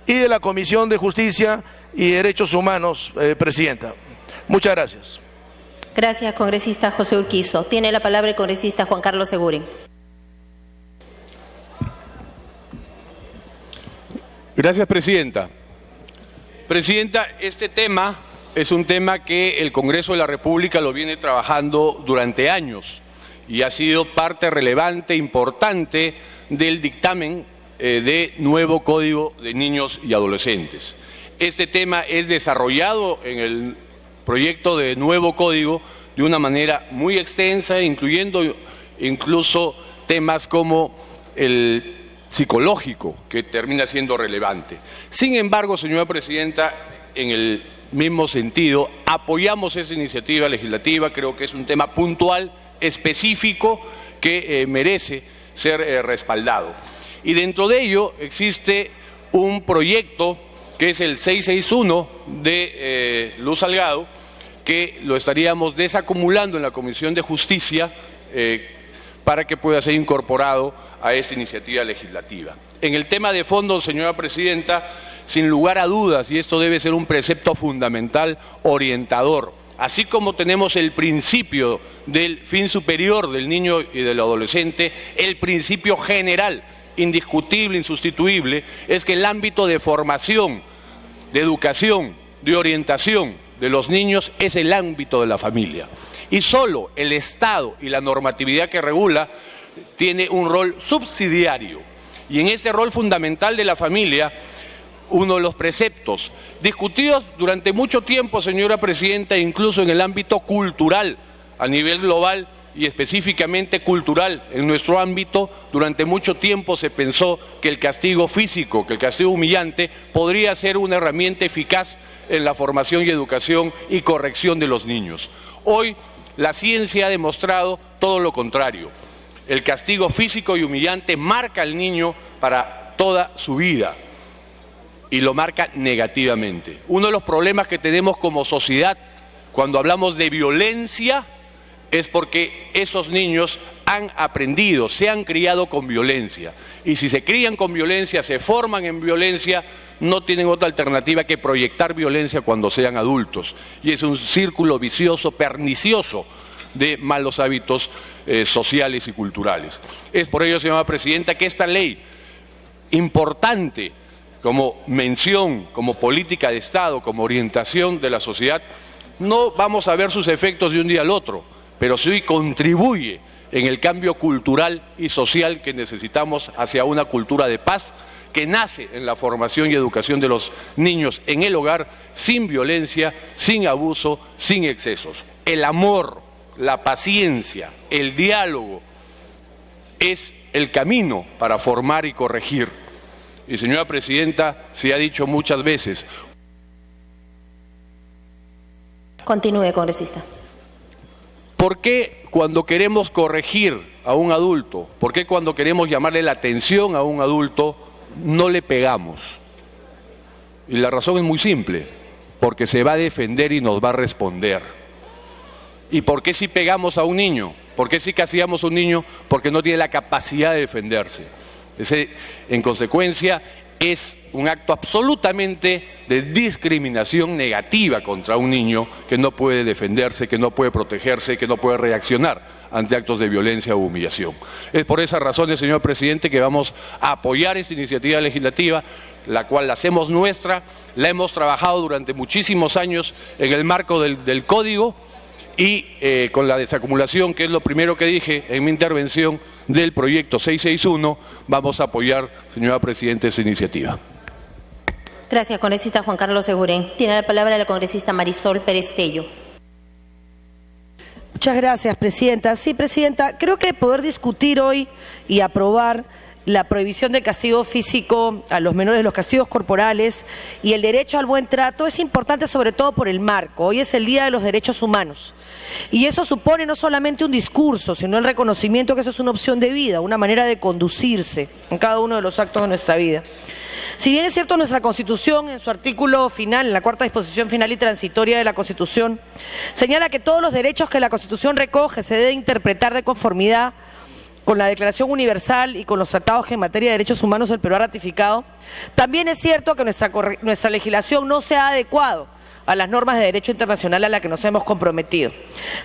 y de la Comisión de Justicia y Derechos Humanos, Presidenta. Muchas gracias. Gracias, congresista José Urquizo. Tiene la palabra el congresista Juan Carlos Segurín. Gracias, Presidenta. Presidenta, este tema es un tema que el Congreso de la República lo viene trabajando durante años y ha sido parte relevante, importante del dictamen de nuevo Código de Niños y Adolescentes. Este tema es desarrollado en el proyecto de nuevo Código de una manera muy extensa, incluyendo incluso temas como el psicológico, que termina siendo relevante. Sin embargo, señora Presidenta, en el mismo sentido, apoyamos esa iniciativa legislativa, creo que es un tema puntual, específico, que merece ser respaldado. Y dentro de ello existe un proyecto que es el 661 de Luz Salgado, que lo estaríamos desacumulando en la Comisión de Justicia para que pueda ser incorporado a esta iniciativa legislativa. En el tema de fondo, señora Presidenta, sin lugar a dudas, y esto debe ser un precepto fundamental orientador, así como tenemos el principio del fin superior del niño y del adolescente, el principio general, indiscutible, insustituible, es que el ámbito de formación, de educación, de orientación de los niños es el ámbito de la familia. Y solo el Estado y la normatividad que regula tiene un rol subsidiario. Y en este rol fundamental de la familia, uno de los preceptos discutidos durante mucho tiempo, señora Presidenta, incluso en el ámbito cultural, a nivel global y específicamente cultural, en nuestro ámbito, durante mucho tiempo se pensó que el castigo físico, que el castigo humillante, podría ser una herramienta eficaz en la formación y educación y corrección de los niños. Hoy la ciencia ha demostrado todo lo contrario. El castigo físico y humillante marca al niño para toda su vida. y lo marca negativamente. Uno de los problemas que tenemos como sociedad cuando hablamos de violencia es porque esos niños han aprendido, se han criado con violencia. Y si se crían con violencia, se forman en violencia, no tienen otra alternativa que proyectar violencia cuando sean adultos. Y es un círculo vicioso, pernicioso, de malos hábitos sociales y culturales. Es por ello, señora Presidenta, que esta ley importante como mención, como política de Estado, como orientación de la sociedad, no vamos a ver sus efectos de un día al otro, pero sí contribuye en el cambio cultural y social que necesitamos hacia una cultura de paz que nace en la formación y educación de los niños en el hogar, sin violencia, sin abuso, sin excesos. El amor, la paciencia, el diálogo es el camino para formar y corregir. Y señora Presidenta, se ha dicho muchas veces. Continúe, congresista. ¿Por qué cuando queremos corregir a un adulto, por qué cuando queremos llamarle la atención a un adulto, no le pegamos? Y la razón es muy simple, porque se va a defender y nos va a responder. ¿Y por qué si pegamos a un niño? ¿Por qué si castigamos a un niño? Porque no tiene la capacidad de defenderse. En consecuencia, es un acto absolutamente de discriminación negativa contra un niño que no puede defenderse, que no puede protegerse, que no puede reaccionar ante actos de violencia o humillación. Es por esas razones, señor presidente, que vamos a apoyar esta iniciativa legislativa, la cual la hacemos nuestra, la hemos trabajado durante muchísimos años en el marco del Código y con la desacumulación, que es lo primero que dije en mi intervención, del proyecto 661, vamos a apoyar, señora Presidenta, esa iniciativa. Gracias, congresista Juan Carlos Segurén. Tiene la palabra la congresista Marisol Pérez Tello. Muchas gracias, Presidenta. Sí, Presidenta, creo que poder discutir hoy y aprobar la prohibición del castigo físico a los menores, los castigos corporales y el derecho al buen trato es importante sobre todo por el marco. Hoy es el Día de los Derechos Humanos y eso supone no solamente un discurso, sino el reconocimiento que eso es una opción de vida, una manera de conducirse en cada uno de los actos de nuestra vida. Si bien es cierto, nuestra Constitución, en su artículo final, en la cuarta disposición final y transitoria de la Constitución, señala que todos los derechos que la Constitución recoge se deben interpretar de conformidad con la Declaración Universal y con los tratados que en materia de derechos humanos el Perú ha ratificado. También es cierto que nuestra legislación no se ha adecuado a las normas de derecho internacional a las que nos hemos comprometido.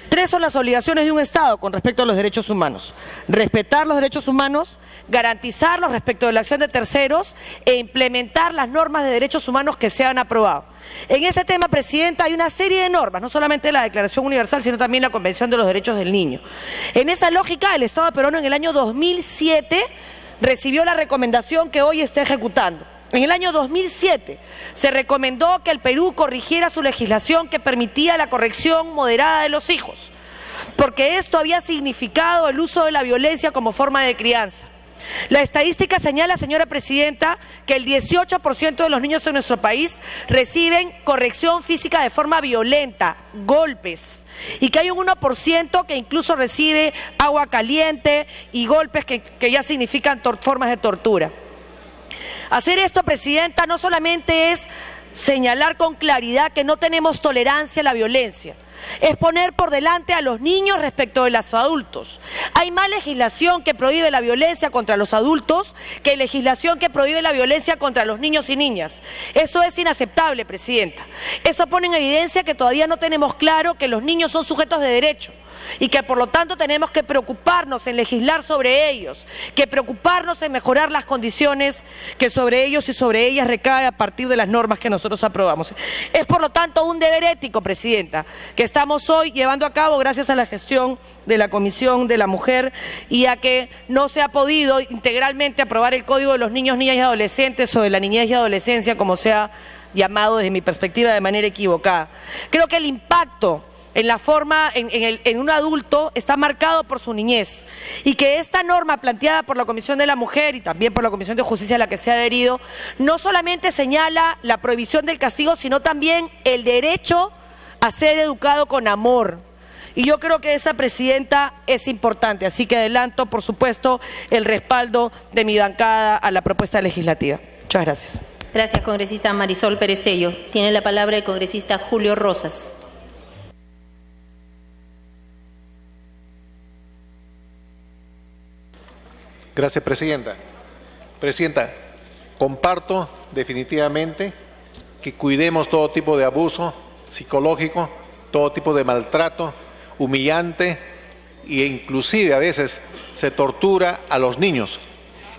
3 son las obligaciones de un Estado con respecto a los derechos humanos: respetar los derechos humanos, garantizarlos respecto de la acción de terceros e implementar las normas de derechos humanos que se han aprobado. En ese tema, Presidenta, hay una serie de normas, no solamente la Declaración Universal, sino también la Convención de los Derechos del Niño. En esa lógica, el Estado peruano en el año 2007 recibió la recomendación que hoy está ejecutando. En el año 2007 se recomendó que el Perú corrigiera su legislación que permitía la corrección moderada de los hijos, porque esto había significado el uso de la violencia como forma de crianza. La estadística señala, señora Presidenta, que el 18% de los niños en nuestro país reciben corrección física de forma violenta, golpes, y que hay un 1% que incluso recibe agua caliente y golpes que ya significan formas de tortura. Hacer esto, Presidenta, no solamente es señalar con claridad que no tenemos tolerancia a la violencia, es poner por delante a los niños respecto de los adultos. Hay más legislación que prohíbe la violencia contra los adultos que legislación que prohíbe la violencia contra los niños y niñas. Eso es inaceptable, Presidenta. Eso pone en evidencia que todavía no tenemos claro que los niños son sujetos de derecho y que por lo tanto tenemos que preocuparnos en legislar sobre ellos, que preocuparnos en mejorar las condiciones que sobre ellos y sobre ellas recae a partir de las normas que nosotros aprobamos. Es por lo tanto un deber ético, Presidenta, que estamos hoy llevando a cabo gracias a la gestión de la Comisión de la Mujer y a que no se ha podido integralmente aprobar el Código de los Niños, Niñas y Adolescentes o de la Niñez y Adolescencia, como se ha llamado desde mi perspectiva de manera equivocada. Creo que el impacto en la forma, en un adulto está marcado por su niñez y que esta norma planteada por la Comisión de la Mujer y también por la Comisión de Justicia a la que se ha adherido no solamente señala la prohibición del castigo, sino también el derecho a ser educado con amor. Y yo creo que esa, Presidenta, es importante. Así que adelanto, por supuesto, el respaldo de mi bancada a la propuesta legislativa. Muchas gracias. Gracias, congresista Marisol Perestello. Tiene la palabra el congresista Julio Rosas. Gracias, presidenta. Presidenta, comparto definitivamente que cuidemos todo tipo de abuso psicológico, todo tipo de maltrato humillante e inclusive a veces se tortura a los niños.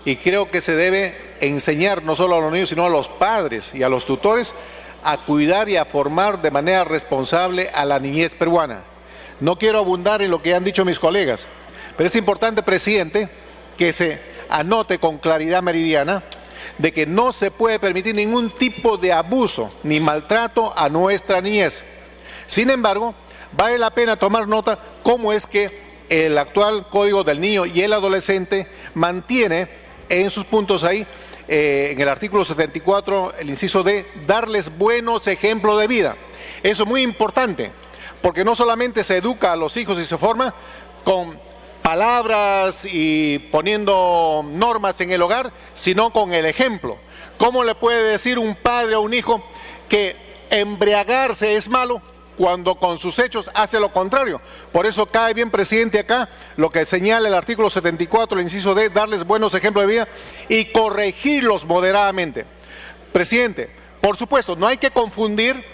Y creo que se debe enseñar no solo a los niños, sino a los padres y a los tutores a cuidar y a formar de manera responsable a la niñez peruana. No quiero abundar en lo que han dicho mis colegas, pero es importante, presidente, que se anote con claridad meridiana de que no se puede permitir ningún tipo de abuso ni maltrato a nuestra niñez. Sin embargo, vale la pena tomar nota cómo es que el actual Código del Niño y el Adolescente mantiene en sus puntos ahí, en el artículo 74, el inciso D, darles buenos ejemplos de vida. Eso es muy importante, porque no solamente se educa a los hijos y se forma con palabras y poniendo normas en el hogar, sino con el ejemplo. ¿Cómo le puede decir un padre a un hijo que embriagarse es malo cuando con sus hechos hace lo contrario? Por eso cae bien, presidente, acá lo que señala el artículo 74, el inciso D, darles buenos ejemplos de vida y corregirlos moderadamente. Presidente, por supuesto, no hay que confundir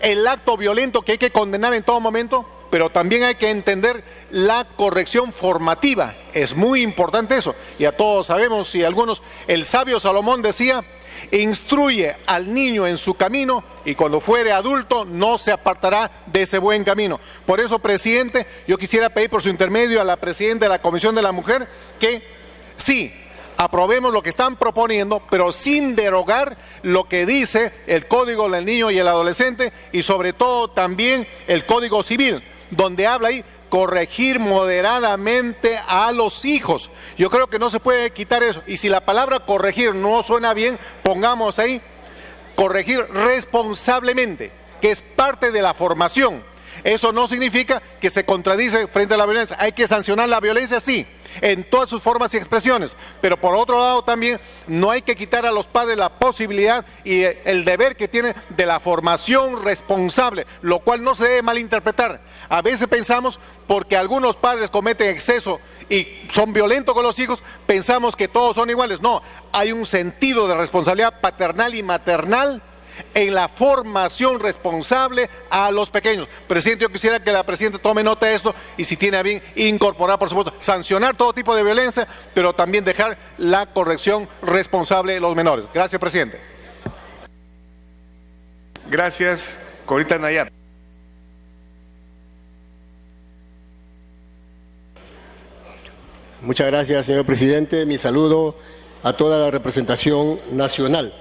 el acto violento que hay que condenar en todo momento, pero también hay que entender la corrección formativa. Es muy importante eso. Y a todos sabemos, y algunos, el sabio Salomón decía, instruye al niño en su camino y cuando fuere adulto no se apartará de ese buen camino. Por eso, presidente, yo quisiera pedir por su intermedio a la presidenta de la Comisión de la Mujer que sí, aprobemos lo que están proponiendo, pero sin derogar lo que dice el Código del Niño y el Adolescente y sobre todo también el Código Civil, donde habla ahí corregir moderadamente a los hijos. Yo creo que no se puede quitar eso. Y si la palabra corregir no suena bien, pongamos ahí corregir responsablemente, que es parte de la formación. Eso no significa que se contradice frente a la violencia. Hay que sancionar la violencia, sí, en todas sus formas y expresiones, pero por otro lado también no hay que quitar a los padres la posibilidad y el deber que tienen de la formación responsable, lo cual no se debe malinterpretar. A veces pensamos, porque algunos padres cometen exceso y son violentos con los hijos, pensamos que todos son iguales. No, hay un sentido de responsabilidad paternal y maternal en la formación responsable a los pequeños. Presidente, yo quisiera que la presidenta tome nota de esto y si tiene a bien incorporar, por supuesto, sancionar todo tipo de violencia, pero también dejar la corrección responsable de los menores. Gracias, presidente. Gracias, Corita Nayar. Muchas gracias, señor presidente. Mi saludo a toda la representación nacional.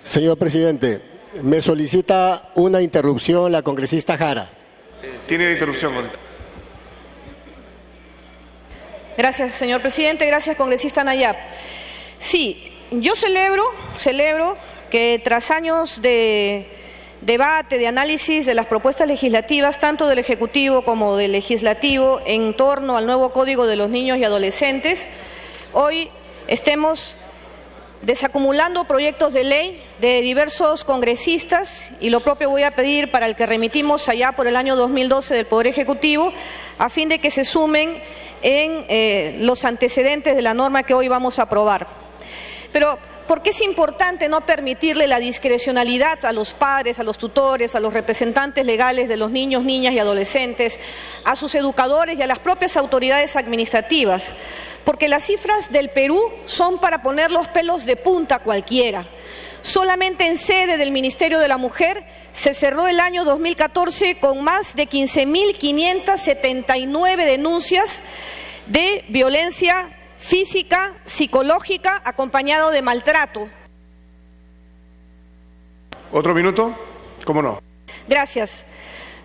Señor presidente, me solicita una interrupción la congresista Jara. Tiene la interrupción. Gracias, señor presidente. Gracias, congresista Nayab. Sí, yo celebro que tras años de debate, de análisis de las propuestas legislativas, tanto del Ejecutivo como del Legislativo, en torno al nuevo Código de los Niños y Adolescentes, hoy estemos desacumulando proyectos de ley de diversos congresistas, y lo propio voy a pedir para el que remitimos allá por el año 2012 del Poder Ejecutivo, a fin de que se sumen en los antecedentes de la norma que hoy vamos a aprobar. Pero ¿por qué es importante no permitirle la discrecionalidad a los padres, a los tutores, a los representantes legales de los niños, niñas y adolescentes, a sus educadores y a las propias autoridades administrativas? Porque las cifras del Perú son para poner los pelos de punta a cualquiera. Solamente en sede del Ministerio de la Mujer se cerró el año 2014 con más de 15.579 denuncias de violencia física, psicológica, acompañado de maltrato. ¿Otro minuto? ¿Cómo no? Gracias.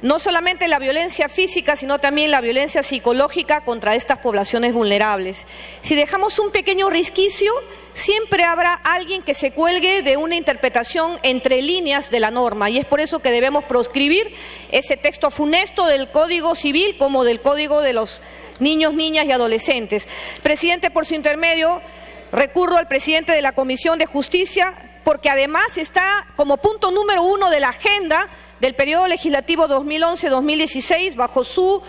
No solamente la violencia física, sino también la violencia psicológica contra estas poblaciones vulnerables. Si dejamos un pequeño resquicio, siempre habrá alguien que se cuelgue de una interpretación entre líneas de la norma, y es por eso que debemos proscribir ese texto funesto del Código Civil como del Código de los Niños, Niñas y Adolescentes. Presidente, por su intermedio, recurro al presidente de la Comisión de Justicia, porque además está como punto número 1 de la agenda del periodo legislativo 2011-2016, bajo su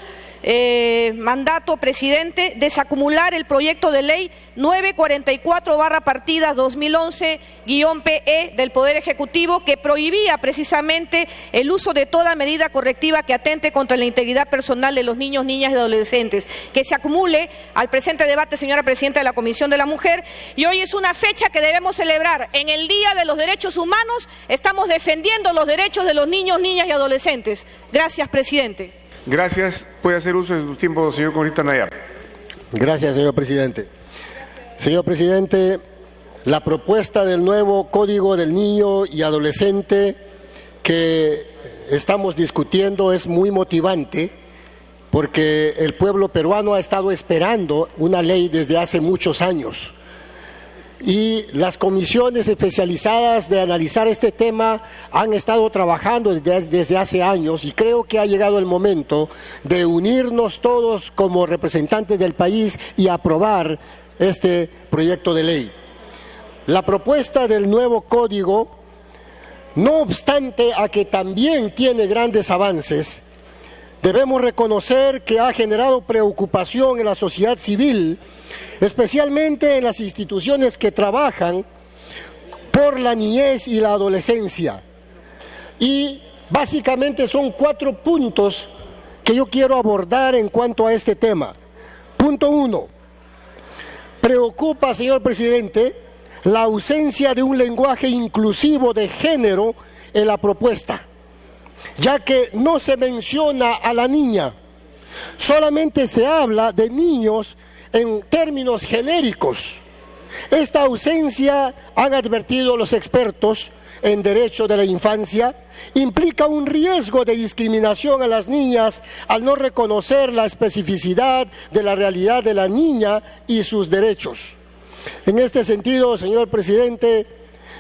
mandato, presidente, desacumular el proyecto de ley 944/2011-PE del Poder Ejecutivo, que prohibía precisamente el uso de toda medida correctiva que atente contra la integridad personal de los niños, niñas y adolescentes, que se acumule al presente debate, señora presidenta de la Comisión de la Mujer. Y hoy es una fecha que debemos celebrar. En el Día de los Derechos Humanos estamos defendiendo los derechos de los niños, niñas y adolescentes. Gracias, presidente. Gracias. Puede hacer uso de su tiempo, señor congresista Nayar. Gracias, señor presidente. Señor presidente, la propuesta del nuevo Código del Niño y Adolescente que estamos discutiendo es muy motivante, porque el pueblo peruano ha estado esperando una ley desde hace muchos años. Y las comisiones especializadas de analizar este tema han estado trabajando desde hace años, y creo que ha llegado el momento de unirnos todos como representantes del país y aprobar este proyecto de ley. La propuesta del nuevo código, no obstante a que también tiene grandes avances, debemos reconocer que ha generado preocupación en la sociedad civil, especialmente en las instituciones que trabajan por la niñez y la adolescencia. Y básicamente son 4 puntos que yo quiero abordar en cuanto a este tema. Punto 1. Preocupa, señor presidente, la ausencia de un lenguaje inclusivo de género en la propuesta, ya que no se menciona a la niña, solamente se habla de niños en términos genéricos. Esta ausencia, han advertido los expertos en derecho de la infancia, implica un riesgo de discriminación a las niñas al no reconocer la especificidad de la realidad de la niña y sus derechos. En este sentido, señor presidente,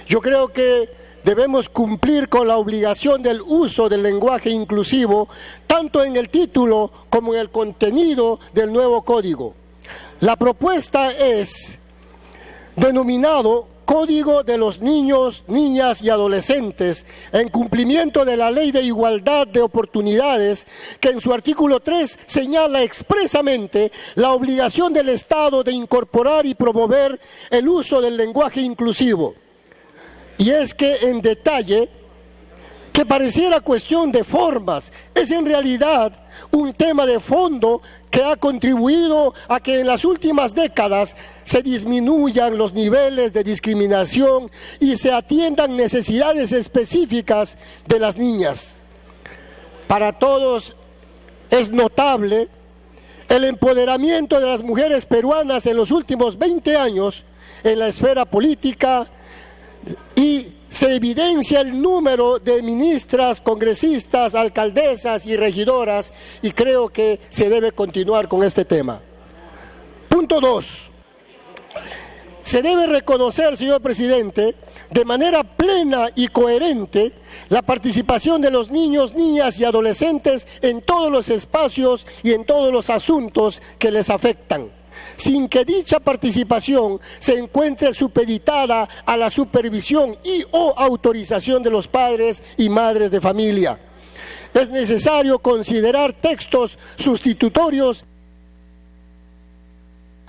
yo creo que debemos cumplir con la obligación del uso del lenguaje inclusivo, tanto en el título como en el contenido del nuevo código. La propuesta es denominado Código de los Niños, Niñas y Adolescentes, en cumplimiento de la Ley de Igualdad de Oportunidades, que en su artículo 3 señala expresamente la obligación del Estado de incorporar y promover el uso del lenguaje inclusivo. Y es que, en detalle, que pareciera cuestión de formas, es en realidad un tema de fondo que ha contribuido a que en las últimas décadas se disminuyan los niveles de discriminación y se atiendan necesidades específicas de las niñas. Para todos es notable el empoderamiento de las mujeres peruanas en los últimos 20 años en la esfera política, y se evidencia el número de ministras, congresistas, alcaldesas y regidoras, y creo que se debe continuar con este tema. Punto 2. Se debe reconocer, señor presidente, de manera plena y coherente la participación de los niños, niñas y adolescentes en todos los espacios y en todos los asuntos que les afectan, sin que dicha participación se encuentre supeditada a la supervisión y o autorización de los padres y madres de familia. Es necesario considerar textos sustitutorios.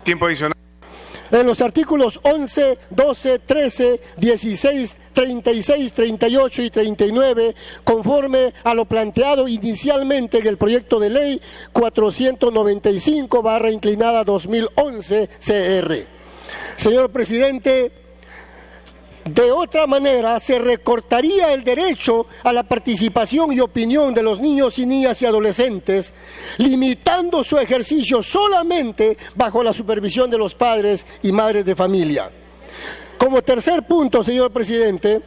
Tiempo adicional. En los artículos 11, 12, 13, 16, 36, 38 y 39, conforme a lo planteado inicialmente en el proyecto de ley 495/2011 CR. Señor presidente, de otra manera se recortaría el derecho a la participación y opinión de los niños y niñas y adolescentes, limitando su ejercicio solamente bajo la supervisión de los padres y madres de familia. Como tercer punto, señor presidente,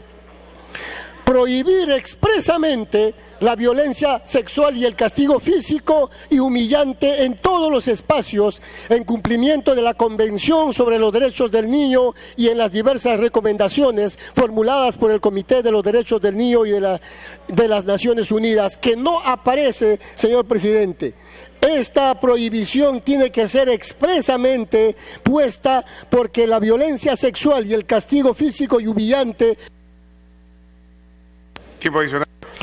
prohibir expresamente la violencia sexual y el castigo físico y humillante en todos los espacios, en cumplimiento de la Convención sobre los Derechos del Niño y en las diversas recomendaciones formuladas por el Comité de los Derechos del Niño y de las Naciones Unidas, que no aparece, señor presidente. Esta prohibición tiene que ser expresamente puesta porque la violencia sexual y el castigo físico y humillante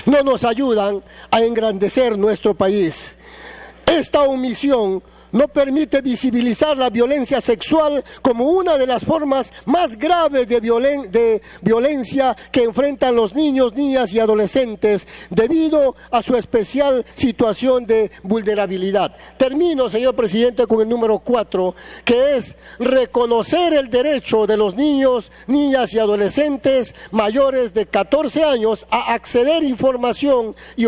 no nos ayudan a engrandecer nuestro país. Esta omisión no permite visibilizar la violencia sexual como una de las formas más graves de violencia que enfrentan los niños, niñas y adolescentes debido a su especial situación de vulnerabilidad. Termino, señor presidente, con el número 4, que es reconocer el derecho de los niños, niñas y adolescentes mayores de 14 años a acceder a información y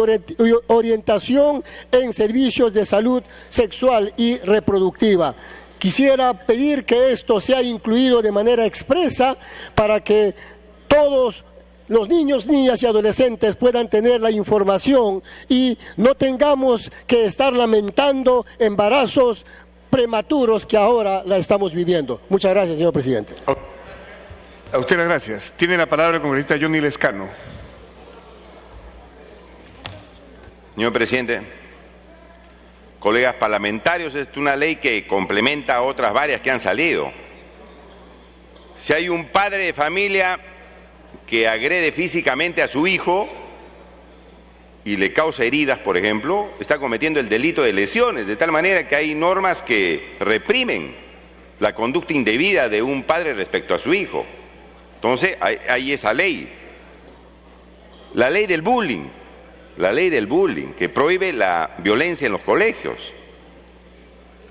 orientación en servicios de salud sexual y reproductiva. Quisiera pedir que esto sea incluido de manera expresa para que todos los niños, niñas y adolescentes puedan tener la información y no tengamos que estar lamentando embarazos prematuros que ahora la estamos viviendo. Muchas gracias, señor presidente. A usted las gracias. Tiene la palabra el congresista Johnny Lescano. Señor presidente, colegas parlamentarios, es una ley que complementa a otras varias que han salido. Si hay un padre de familia que agrede físicamente a su hijo y le causa heridas, por ejemplo, está cometiendo el delito de lesiones, de tal manera que hay normas que reprimen la conducta indebida de un padre respecto a su hijo. Entonces, hay esa ley. La ley del bullying. La ley del bullying, que prohíbe la violencia en los colegios.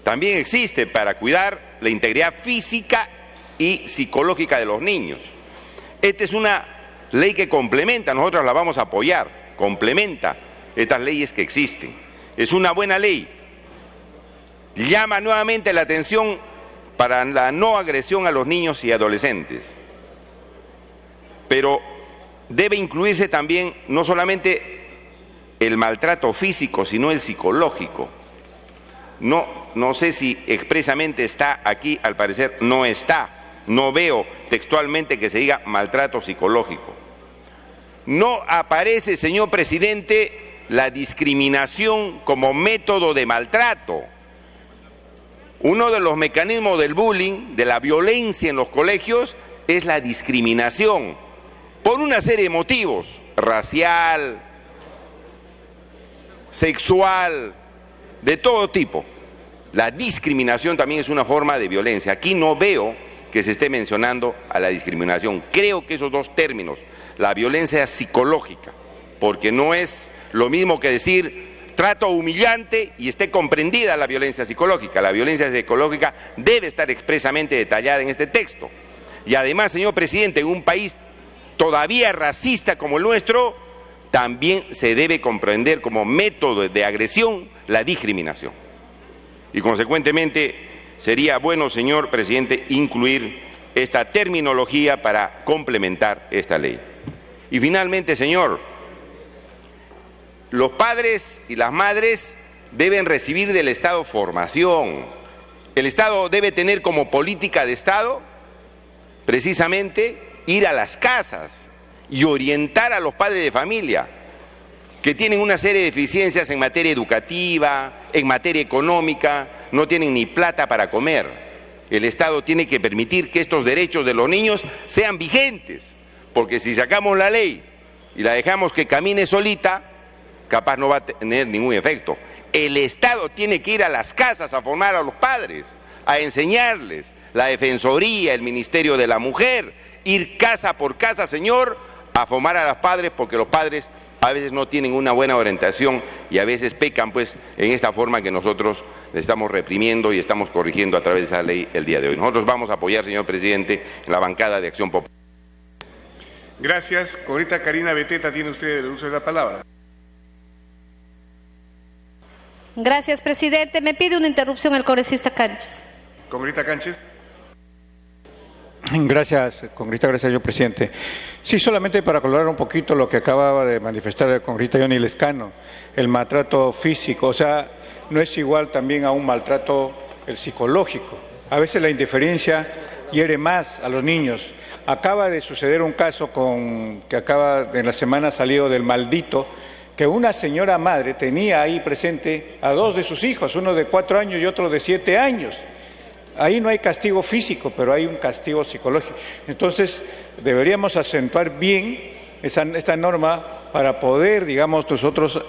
También existe para cuidar la integridad física y psicológica de los niños. Esta es una ley que complementa, nosotros la vamos a apoyar, complementa estas leyes que existen. Es una buena ley. Llama nuevamente la atención para la no agresión a los niños y adolescentes. Pero debe incluirse también no solamente el maltrato físico, sino el psicológico. No sé si expresamente está aquí, al parecer no está. No veo textualmente que se diga maltrato psicológico. No aparece, señor presidente, la discriminación como método de maltrato. Uno de los mecanismos del bullying, de la violencia en los colegios, es la discriminación, por una serie de motivos, racial, sexual, de todo tipo. La discriminación también es una forma de violencia. Aquí no veo que se esté mencionando a la discriminación. Creo que esos dos términos, la violencia psicológica, porque no es lo mismo que decir trato humillante y esté comprendida la violencia psicológica. La violencia psicológica debe estar expresamente detallada en este texto. Y además, señor presidente, en un país todavía racista como el nuestro, también se debe comprender como método de agresión la discriminación. Y consecuentemente sería bueno, señor presidente, incluir esta terminología para complementar esta ley. Y finalmente, señor, los padres y las madres deben recibir del Estado formación. El Estado debe tener como política de Estado precisamente ir a las casas y orientar a los padres de familia que tienen una serie de deficiencias en materia educativa, en materia económica, no tienen ni plata para comer. El Estado tiene que permitir que estos derechos de los niños sean vigentes, porque si sacamos la ley y la dejamos que camine solita, capaz no va a tener ningún efecto. El Estado tiene que ir a las casas a formar a los padres, a enseñarles, la Defensoría, el Ministerio de la Mujer, ir casa por casa, señor, a formar a los padres, porque los padres a veces no tienen una buena orientación y a veces pecan pues en esta forma que nosotros estamos reprimiendo y estamos corrigiendo a través de esa ley el día de hoy. Nosotros vamos a apoyar, señor presidente, en la bancada de Acción Popular. Gracias. Congresista Karina Beteta, tiene usted el uso de la palabra. Gracias, presidente. Me pide una interrupción el congresista Cánchez. Congresista Cánchez. Gracias, congresista, gracias, señor presidente. Sí, solamente para aclarar un poquito lo que acababa de manifestar el congresista Johnny Lescano, el maltrato físico, o sea, no es igual también a un maltrato el psicológico. A veces la indiferencia hiere más a los niños. Acaba de suceder un caso que acaba en la semana salido del maldito, que una señora madre tenía ahí presente a 2 de sus hijos, uno de 4 años y otro de 7 años. Ahí no hay castigo físico, pero hay un castigo psicológico. Entonces, deberíamos acentuar bien esta norma para poder, digamos, nosotros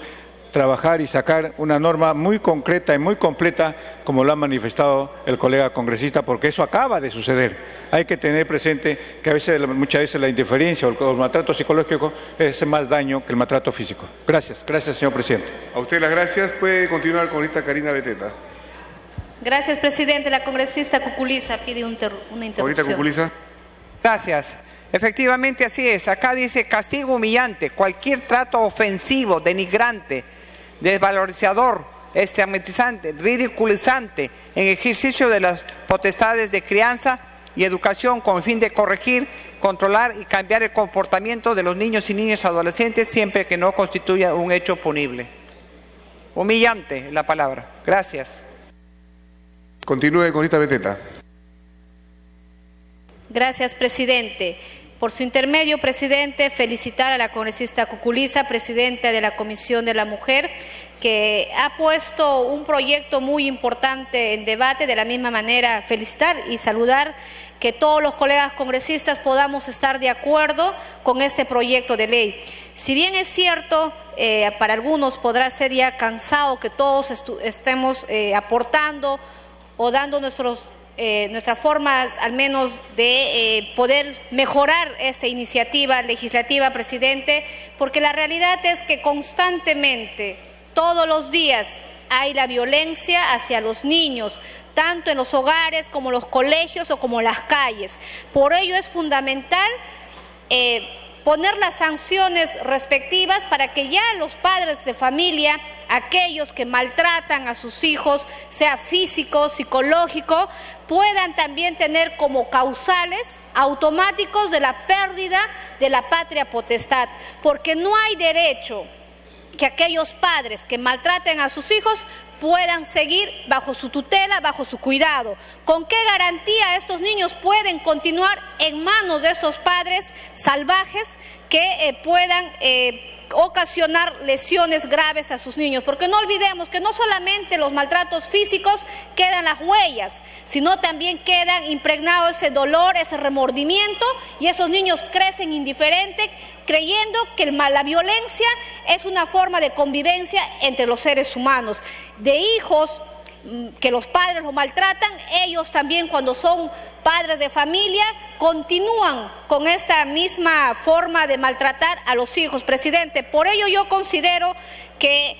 trabajar y sacar una norma muy concreta y muy completa, como lo ha manifestado el colega congresista, porque eso acaba de suceder. Hay que tener presente que muchas veces la indiferencia o el maltrato psicológico hace más daño que el maltrato físico. Gracias, señor presidente. A usted las gracias. Puede continuar la congresista Karina Beteta. Gracias, presidente. La congresista Cuculiza pide una interrupción. Congresista Cuculiza. Gracias. Efectivamente así es. Acá dice castigo humillante, cualquier trato ofensivo, denigrante, desvalorizador, estigmatizante, ridiculizante en ejercicio de las potestades de crianza y educación con el fin de corregir, controlar y cambiar el comportamiento de los niños y niñas adolescentes siempre que no constituya un hecho punible. Humillante es la palabra. Gracias. Continúe, congresista Beteta. Gracias, presidente. Por su intermedio, presidente, felicitar a la congresista Cuculiza, presidenta de la Comisión de la Mujer, que ha puesto un proyecto muy importante en debate. De la misma manera, felicitar y saludar que todos los colegas congresistas podamos estar de acuerdo con este proyecto de ley. Si bien es cierto, para algunos podrá ser ya cansado que todos estemos aportando o dando nuestra forma al menos de poder mejorar esta iniciativa legislativa, presidente, porque la realidad es que constantemente, todos los días, hay la violencia hacia los niños, tanto en los hogares como en los colegios o como en las calles. Por ello es fundamental poner las sanciones respectivas para que ya los padres de familia, aquellos que maltratan a sus hijos, sea físico, psicológico, puedan también tener como causales automáticos de la pérdida de la patria potestad, porque no hay derecho que aquellos padres que maltraten a sus hijos puedan seguir bajo su tutela, bajo su cuidado. ¿Con qué garantía estos niños pueden continuar en manos de estos padres salvajes que puedan ocasionar lesiones graves a sus niños? Porque no olvidemos que no solamente los maltratos físicos quedan las huellas, sino también quedan impregnados ese dolor, ese remordimiento, y esos niños crecen indiferentes, creyendo que la violencia es una forma de convivencia entre los seres humanos. De hijos que los padres los maltratan, ellos también cuando son padres de familia continúan con esta misma forma de maltratar a los hijos, presidente. Por ello yo considero que,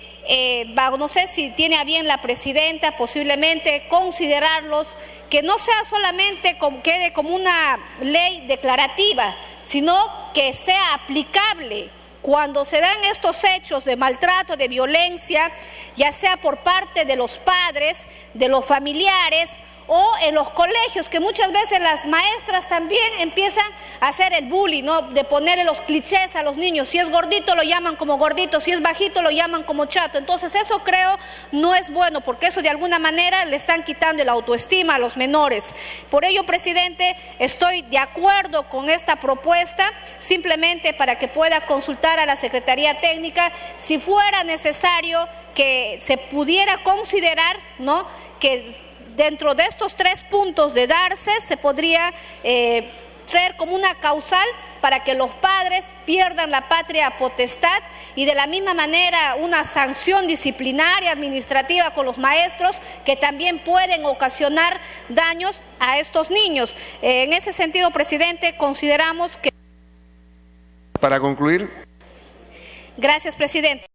no sé si tiene a bien la presidenta posiblemente considerarlos, que no sea solamente quede como una ley declarativa, sino que sea aplicable cuando se dan estos hechos de maltrato, de violencia, ya sea por parte de los padres, de los familiares o en los colegios, que muchas veces las maestras también empiezan a hacer el bullying, ¿no? De ponerle los clichés a los niños. Si es gordito lo llaman como gordito, si es bajito lo llaman como chato. Entonces eso creo no es bueno, porque eso de alguna manera le están quitando la autoestima a los menores. Por ello, presidente, estoy de acuerdo con esta propuesta, simplemente para que pueda consultar a la Secretaría Técnica si fuera necesario que se pudiera considerar, ¿no?, que dentro de estos 3 puntos de darse, se podría ser como una causal para que los padres pierdan la patria potestad, y de la misma manera una sanción disciplinaria administrativa con los maestros que también pueden ocasionar daños a estos niños. En ese sentido, presidente, consideramos que... Para concluir. Gracias, presidente.